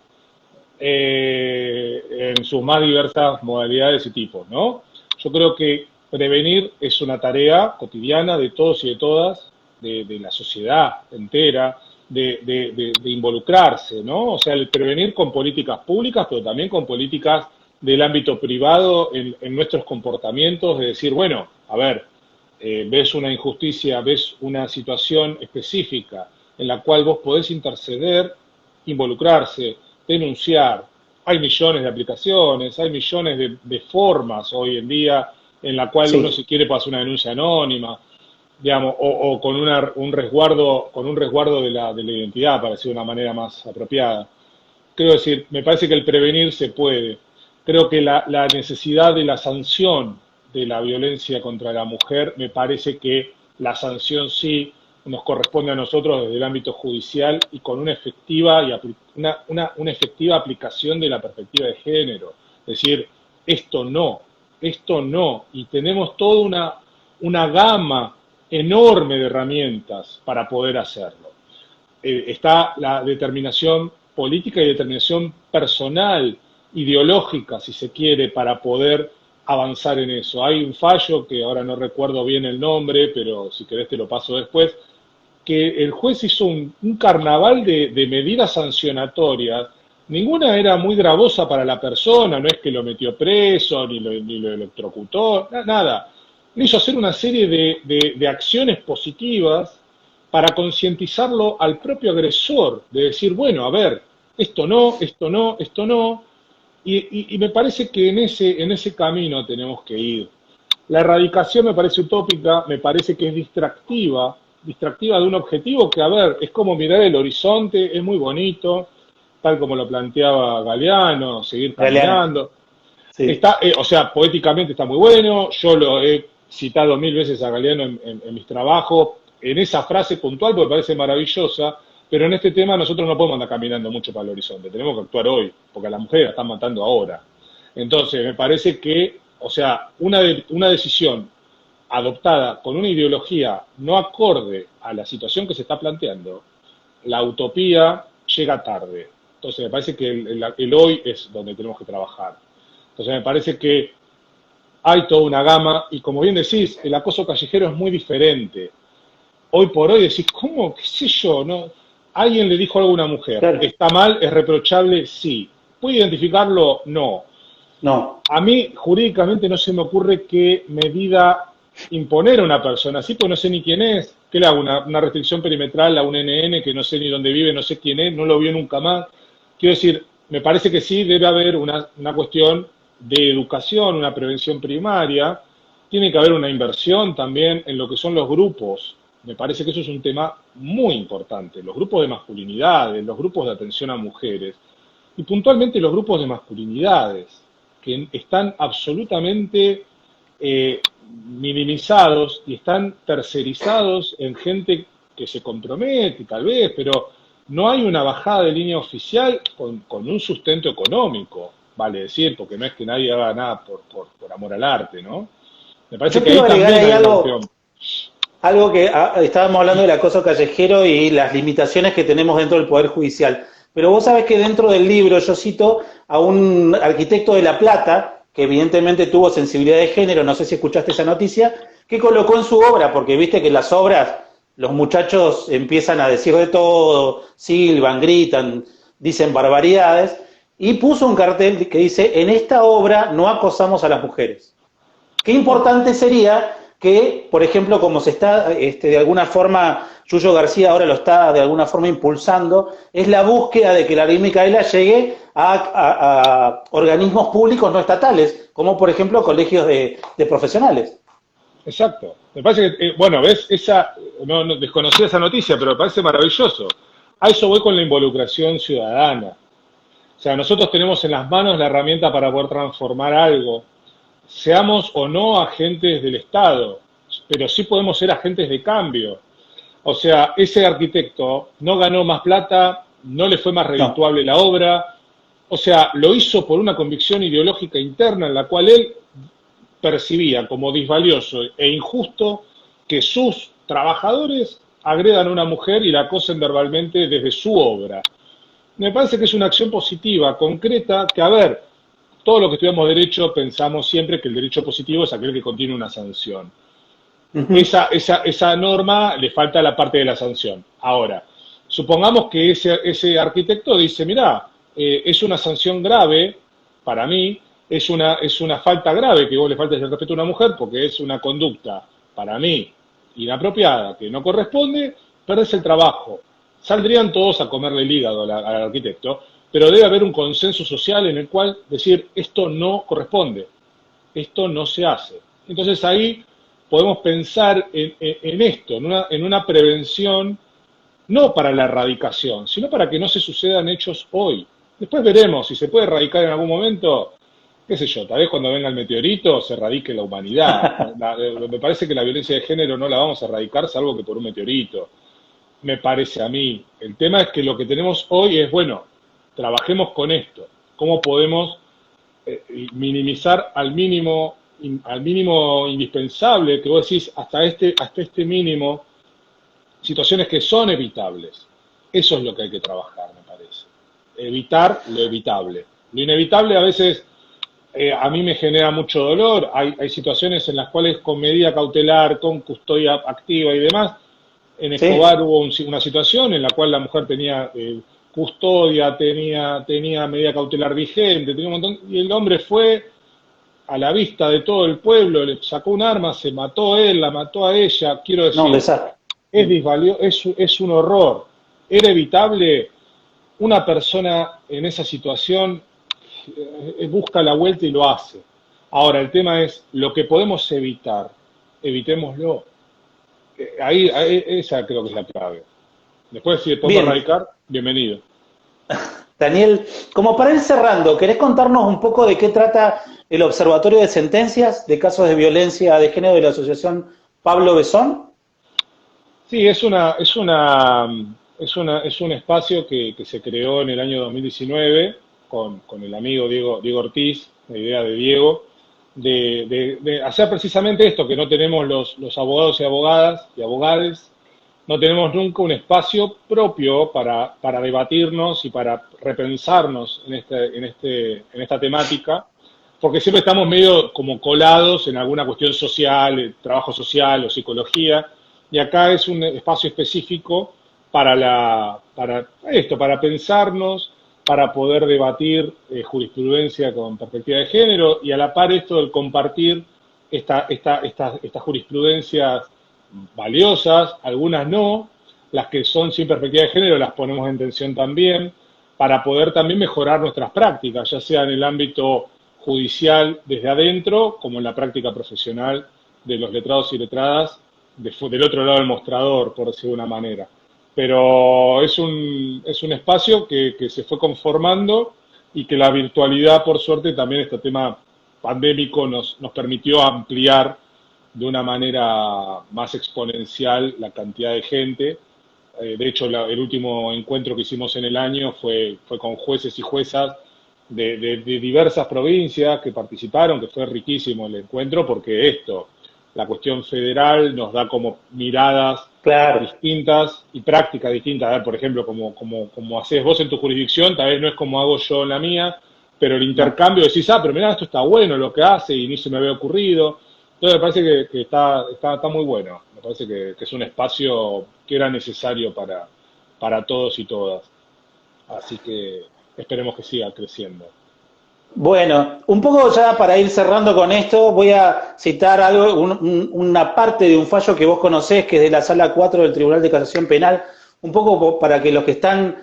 en sus más diversas modalidades y tipos, ¿no? Yo creo que prevenir es una tarea cotidiana de todos y de todas, de la sociedad entera, de involucrarse, ¿no? O sea, el prevenir con políticas públicas, pero también con políticas del ámbito privado en nuestros comportamientos, de decir, bueno, a ver, ves una injusticia, ves una situación específica en la cual vos podés interceder, involucrarse, denunciar. Hay millones de aplicaciones, hay millones de formas hoy en día en la cual uno Sí. si quiere pasa una denuncia anónima, digamos, o con con un resguardo de la identidad, para decir de una manera más apropiada. Quiero decir, me parece que el prevenir se puede. Creo que la necesidad de la sanción de la violencia contra la mujer, me parece que la sanción sí nos corresponde a nosotros desde el ámbito judicial y con una efectiva, una efectiva aplicación de la perspectiva de género. Es decir, esto no. Y tenemos toda una gama enorme de herramientas para poder hacerlo. Está la determinación política y determinación personal, ideológica, si se quiere, para poder avanzar en eso. Hay un fallo, que ahora no recuerdo bien el nombre, pero si querés te lo paso después, que el juez hizo un carnaval de medidas sancionatorias. Ninguna era muy gravosa para la persona, no es que lo metió preso, ni lo electrocutó, nada. Le hizo hacer una serie de acciones positivas para concientizarlo al propio agresor, de decir, bueno, a ver, esto no, esto no, esto no, y me parece que en ese camino tenemos que ir. La erradicación me parece utópica, me parece que es distractiva de un objetivo que, a ver, es como mirar el horizonte, es muy bonito, tal como lo planteaba Galeano, seguir Galeano. caminando. Sí. Está, o sea, poéticamente está muy bueno, yo lo he citado 1000 veces a Galeano en mis trabajos, en esa frase puntual, porque me parece maravillosa, pero en este tema nosotros no podemos andar caminando mucho para el horizonte, tenemos que actuar hoy, porque a la mujer la están matando ahora. Entonces, me parece que, o sea, una decisión adoptada con una ideología no acorde a la situación que se está planteando, la utopía llega tarde. Entonces, me parece que el hoy es donde tenemos que trabajar. Entonces, me parece que hay toda una gama, y como bien decís, el acoso callejero es muy diferente. Hoy por hoy decís, ¿cómo? ¿Qué sé yo? ¿No? Alguien le dijo algo a una mujer, Claro. ¿está mal? ¿Es reprochable? Sí. ¿Puede identificarlo? No. No. A mí, jurídicamente, no se me ocurre qué medida imponer a una persona, así pues no sé ni quién es, ¿Qué le hago? Una restricción perimetral a un NN que no sé ni dónde vive, no sé quién es, no lo vio nunca más. Quiero decir, me parece que sí debe haber una cuestión de educación, una prevención primaria, tiene que haber una inversión también en lo que son los grupos. Me parece que eso es un tema muy importante. Los grupos de masculinidades, los grupos de atención a mujeres y puntualmente los grupos de masculinidades, que están absolutamente minimizados y están tercerizados en gente que se compromete, tal vez, pero no hay una bajada de línea oficial con un sustento económico, vale decir, porque no es que nadie haga nada por amor al arte, ¿no? Me parece Yo que ahí quiero agregar también ahí hay una cuestión. algo que estábamos hablando del acoso callejero y las limitaciones que tenemos dentro del Poder Judicial. Pero vos sabés que dentro del libro yo cito a un arquitecto de La Plata, que evidentemente tuvo sensibilidad de género, no sé si escuchaste esa noticia, que colocó en su obra, porque viste que en las obras los muchachos empiezan a decir de todo, silban, gritan, dicen barbaridades, y puso un cartel que dice, en esta obra no acosamos a las mujeres. Qué importante sería que, por ejemplo, como se está de alguna forma, Yuyo García ahora lo está de alguna forma impulsando, es la búsqueda de que la ley Micaela llegue a organismos públicos no estatales, como por ejemplo colegios de profesionales. Exacto. Me parece que, bueno, ves, no desconocía esa noticia, pero me parece maravilloso. A eso voy con la involucración ciudadana. O sea, nosotros tenemos en las manos la herramienta para poder transformar algo, seamos o no agentes del Estado, pero sí podemos ser agentes de cambio. O sea, ese arquitecto no ganó más plata, no le fue más No, redituable la obra, o sea, lo hizo por una convicción ideológica interna en la cual él percibía como disvalioso e injusto que sus trabajadores agredan a una mujer y la acosen verbalmente desde su obra. Me parece que es una acción positiva, concreta, que a ver, todos los que estudiamos derecho pensamos siempre que el derecho positivo es aquel que contiene una sanción. uh -huh. Esa norma le falta la parte de la sanción. Ahora, supongamos que ese arquitecto dice, mirá, es una sanción grave para mí, es una falta grave que vos le faltes el respeto a una mujer porque es una conducta para mí inapropiada, que no corresponde, perdés el trabajo. Saldrían todos a comerle el hígado al arquitecto, pero debe haber un consenso social en el cual decir esto no corresponde, esto no se hace. Entonces ahí podemos pensar en esto, en una prevención, no para la erradicación, sino para que no se sucedan hechos hoy. Después veremos si se puede erradicar en algún momento, qué sé yo, tal vez cuando venga el meteorito se erradique la humanidad. Me parece que la violencia de género no la vamos a erradicar salvo que por un meteorito, me parece a mí. El tema es que lo que tenemos hoy es, bueno, trabajemos con esto. ¿Cómo podemos minimizar al mínimo indispensable, que vos decís, hasta este mínimo, situaciones que son evitables? Eso es lo que hay que trabajar, me parece. Evitar lo evitable. Lo inevitable a veces a mí me genera mucho dolor. Hay situaciones en las cuales con medida cautelar, con custodia activa y demás, en Sí, Escobar hubo una situación en la cual la mujer tenía custodia, tenía medida cautelar vigente, tenía un montón, y el hombre fue a la vista de todo el pueblo, le sacó un arma, se mató él, la mató a ella, quiero no, un decir, desastre. es un horror. Era evitable, una persona en esa situación busca la vuelta y lo hace. Ahora, el tema es, lo que podemos evitar, evitémoslo. Esa creo que es la clave. Después, si podemos Bien, erradicar, bienvenido. Daniel, como para ir cerrando, ¿querés contarnos un poco de qué trata el Observatorio de Sentencias de Casos de Violencia de Género de la Asociación Pablo Besón? Sí, es un espacio que se creó en el año 2019 con el amigo Diego Ortiz, la idea de Diego, de hacer precisamente esto, que no tenemos los abogados y abogades, no tenemos nunca un espacio propio para debatirnos y para repensarnos en esta temática, porque siempre estamos medio como colados en alguna cuestión social, trabajo social o psicología, y acá es un espacio específico para esto, para pensarnos, para poder debatir jurisprudencia con perspectiva de género y a la par esto del compartir estas jurisprudencias valiosas, algunas no. Las que son sin perspectiva de género las ponemos en tensión también, para poder también mejorar nuestras prácticas, ya sea en el ámbito judicial desde adentro, como en la práctica profesional de los letrados y letradas del otro lado del mostrador, por decirlo de una manera. Pero es un espacio que se fue conformando y que la virtualidad, por suerte, también este tema pandémico nos permitió ampliar de una manera más exponencial la cantidad de gente. De hecho, el último encuentro que hicimos en el año fue con jueces y juezas de diversas provincias que participaron, que fue riquísimo el encuentro, porque la cuestión federal nos da como miradas Claro. distintas y prácticas distintas. A ver, por ejemplo, como haces vos en tu jurisdicción, tal vez no es como hago yo en la mía, pero el No. intercambio decís, pero mirá, esto está bueno lo que hace y ni se me había ocurrido. Entonces me parece que está muy bueno. Me parece que es un espacio que era necesario para todos y todas. Así que esperemos que siga creciendo. Bueno, un poco ya para ir cerrando con esto, voy a citar algo, una parte de un fallo que vos conocés, que es de la Sala 4 del Tribunal de Casación Penal, un poco para que los que están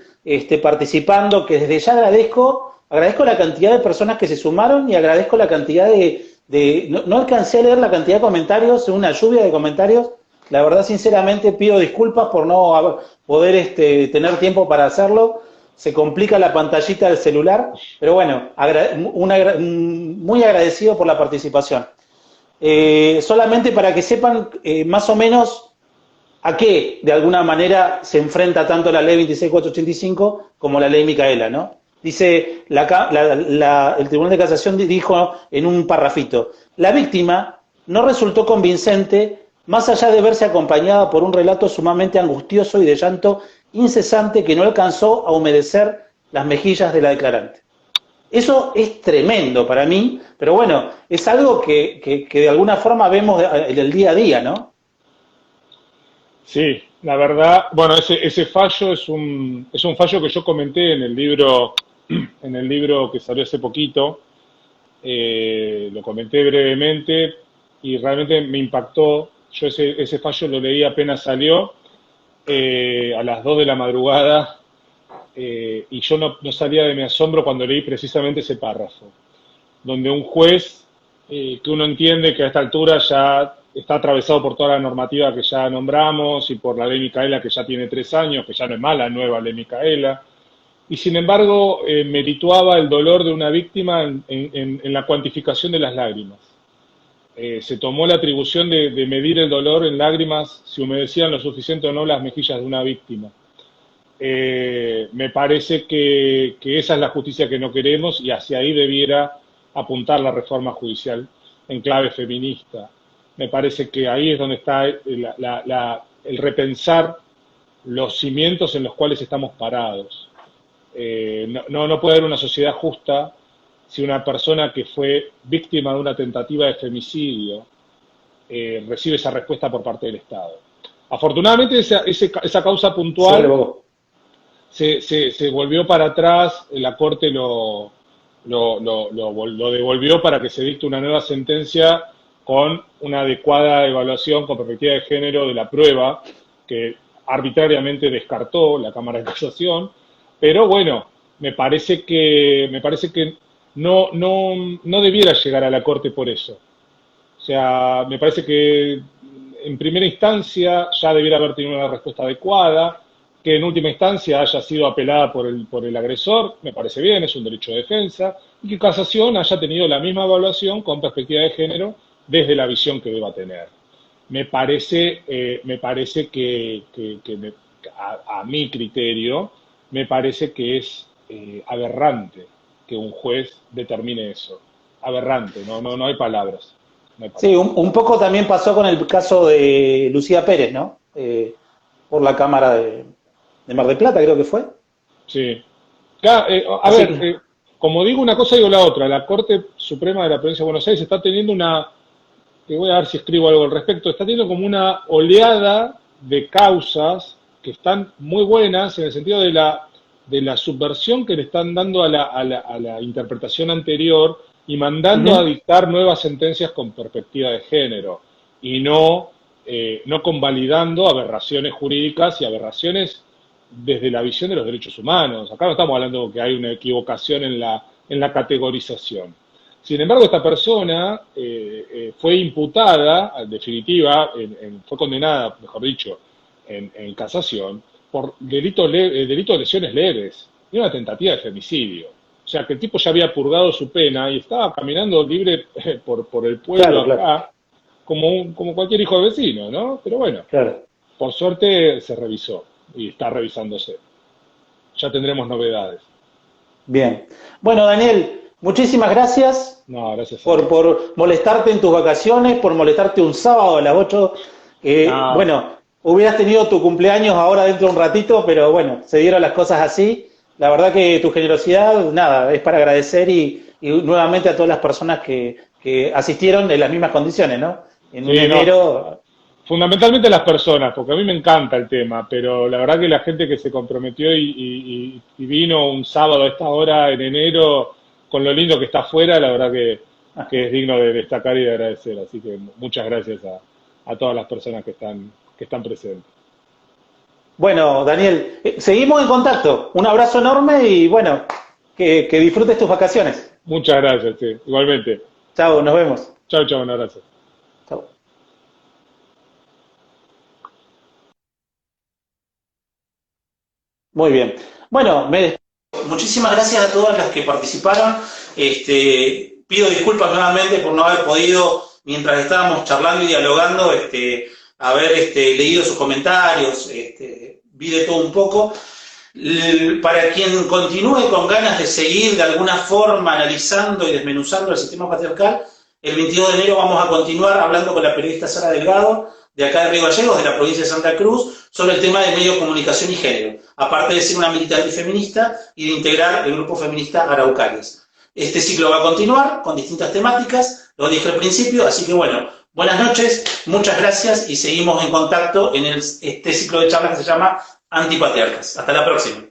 participando, que desde ya agradezco la cantidad de personas que se sumaron y agradezco la cantidad no alcancé a leer la cantidad de comentarios, una lluvia de comentarios. La verdad, sinceramente, pido disculpas por no poder tener tiempo para hacerlo. Se complica la pantallita del celular, pero bueno, muy agradecido por la participación. Solamente para que sepan más o menos a qué, de alguna manera, se enfrenta tanto la ley 26485 como la ley Micaela, ¿no? Dice, el Tribunal de Casación dijo en un parrafito, la víctima no resultó convincente más allá de verse acompañada por un relato sumamente angustioso y de llanto incesante que no alcanzó a humedecer las mejillas de la declarante. Eso es tremendo para mí, pero bueno, es algo que de alguna forma vemos en el día a día, ¿no? Sí, la verdad, bueno, ese fallo es un fallo que yo comenté en el libro que salió hace poquito. Lo comenté brevemente y realmente me impactó. Yo ese fallo lo leí apenas salió, a las 2 de la madrugada, y yo no salía de mi asombro cuando leí precisamente ese párrafo, donde un juez, que uno entiende que a esta altura ya está atravesado por toda la normativa que ya nombramos y por la ley Micaela, que ya tiene 3 años, que ya no es mala, nueva ley Micaela, y sin embargo merituaba el dolor de una víctima en la cuantificación de las lágrimas. Se tomó la atribución de medir el dolor en lágrimas, si humedecían lo suficiente o no las mejillas de una víctima. Me parece que esa es la justicia que no queremos y hacia ahí debiera apuntar la reforma judicial en clave feminista. Me parece que ahí es donde está el repensar los cimientos en los cuales estamos parados. No puede haber una sociedad justa si una persona que fue víctima de una tentativa de femicidio recibe esa respuesta por parte del Estado. Afortunadamente esa causa puntual se volvió para atrás, la Corte lo devolvió para que se dicte una nueva sentencia con una adecuada evaluación con perspectiva de género de la prueba que arbitrariamente descartó la Cámara de Casación, pero bueno, me parece que no debiera llegar a la Corte por eso. O sea, me parece que en primera instancia ya debiera haber tenido una respuesta adecuada, que en última instancia haya sido apelada por el agresor, me parece bien, es un derecho de defensa, y que Casación haya tenido la misma evaluación con perspectiva de género desde la visión que deba tener. Me parece que a mi criterio, me parece que es aberrante que un juez determine eso. Aberrante, no hay palabras. No hay Sí, palabras. un poco también pasó con el caso de Lucía Pérez, ¿no? Por la Cámara de Mar del Plata, creo que fue. Sí. A Así ver, que, como digo una cosa, digo la otra. La Corte Suprema de la Provincia de Buenos Aires está teniendo que voy a ver si escribo algo al respecto, está teniendo como una oleada de causas que están muy buenas en el sentido de la subversión que le están dando a la interpretación anterior y mandando a ujú. dictar nuevas sentencias con perspectiva de género y no no convalidando aberraciones jurídicas y aberraciones desde la visión de los derechos humanos. Acá no estamos hablando de que hay una equivocación en la categorización. Sin embargo, esta persona fue imputada, en definitiva, fue condenada, mejor dicho, en casación, por delito de lesiones leves y una tentativa de femicidio. O sea, que el tipo ya había purgado su pena y estaba caminando libre por el pueblo Claro, claro, acá, como cualquier hijo de vecino, ¿no? Pero bueno, claro. por suerte se revisó y está revisándose. Ya tendremos novedades. Bien. Bueno, Daniel, muchísimas gracias No, gracias a vos. por molestarte en tus vacaciones, por molestarte un sábado a las 8. No, Bueno, hubieras tenido tu cumpleaños ahora dentro de un ratito, pero bueno, se dieron las cosas así. La verdad que tu generosidad, nada, es para agradecer y nuevamente a todas las personas que asistieron en las mismas condiciones, ¿no? En un sí, no. enero. Fundamentalmente las personas, porque a mí me encanta el tema, pero la verdad que la gente que se comprometió y vino un sábado a esta hora en enero, con lo lindo que está afuera, la verdad que es digno de destacar y de agradecer. Así que muchas gracias a todas las personas que están presentes. Bueno, Daniel, seguimos en contacto. Un abrazo enorme y bueno, que disfrutes tus vacaciones. Muchas gracias, sí. Igualmente. Chao, nos vemos. Chao, chao, un abrazo. Chao. Muy bien. Bueno, muchísimas gracias a todas las que participaron. Pido disculpas nuevamente por no haber podido, mientras estábamos charlando y dialogando, haber leído sus comentarios. Vi de todo un poco. Para quien continúe con ganas de seguir de alguna forma analizando y desmenuzando el sistema patriarcal, el 22 de enero vamos a continuar hablando con la periodista Sara Delgado, de acá de Río Gallegos, de la provincia de Santa Cruz, sobre el tema de medio de comunicación y género, aparte de ser una militante feminista y de integrar el grupo feminista Araucarias. Este ciclo va a continuar con distintas temáticas, lo dije al principio, así que bueno, buenas noches, muchas gracias y seguimos en contacto en este ciclo de charlas que se llama Antipatriarcas. Hasta la próxima.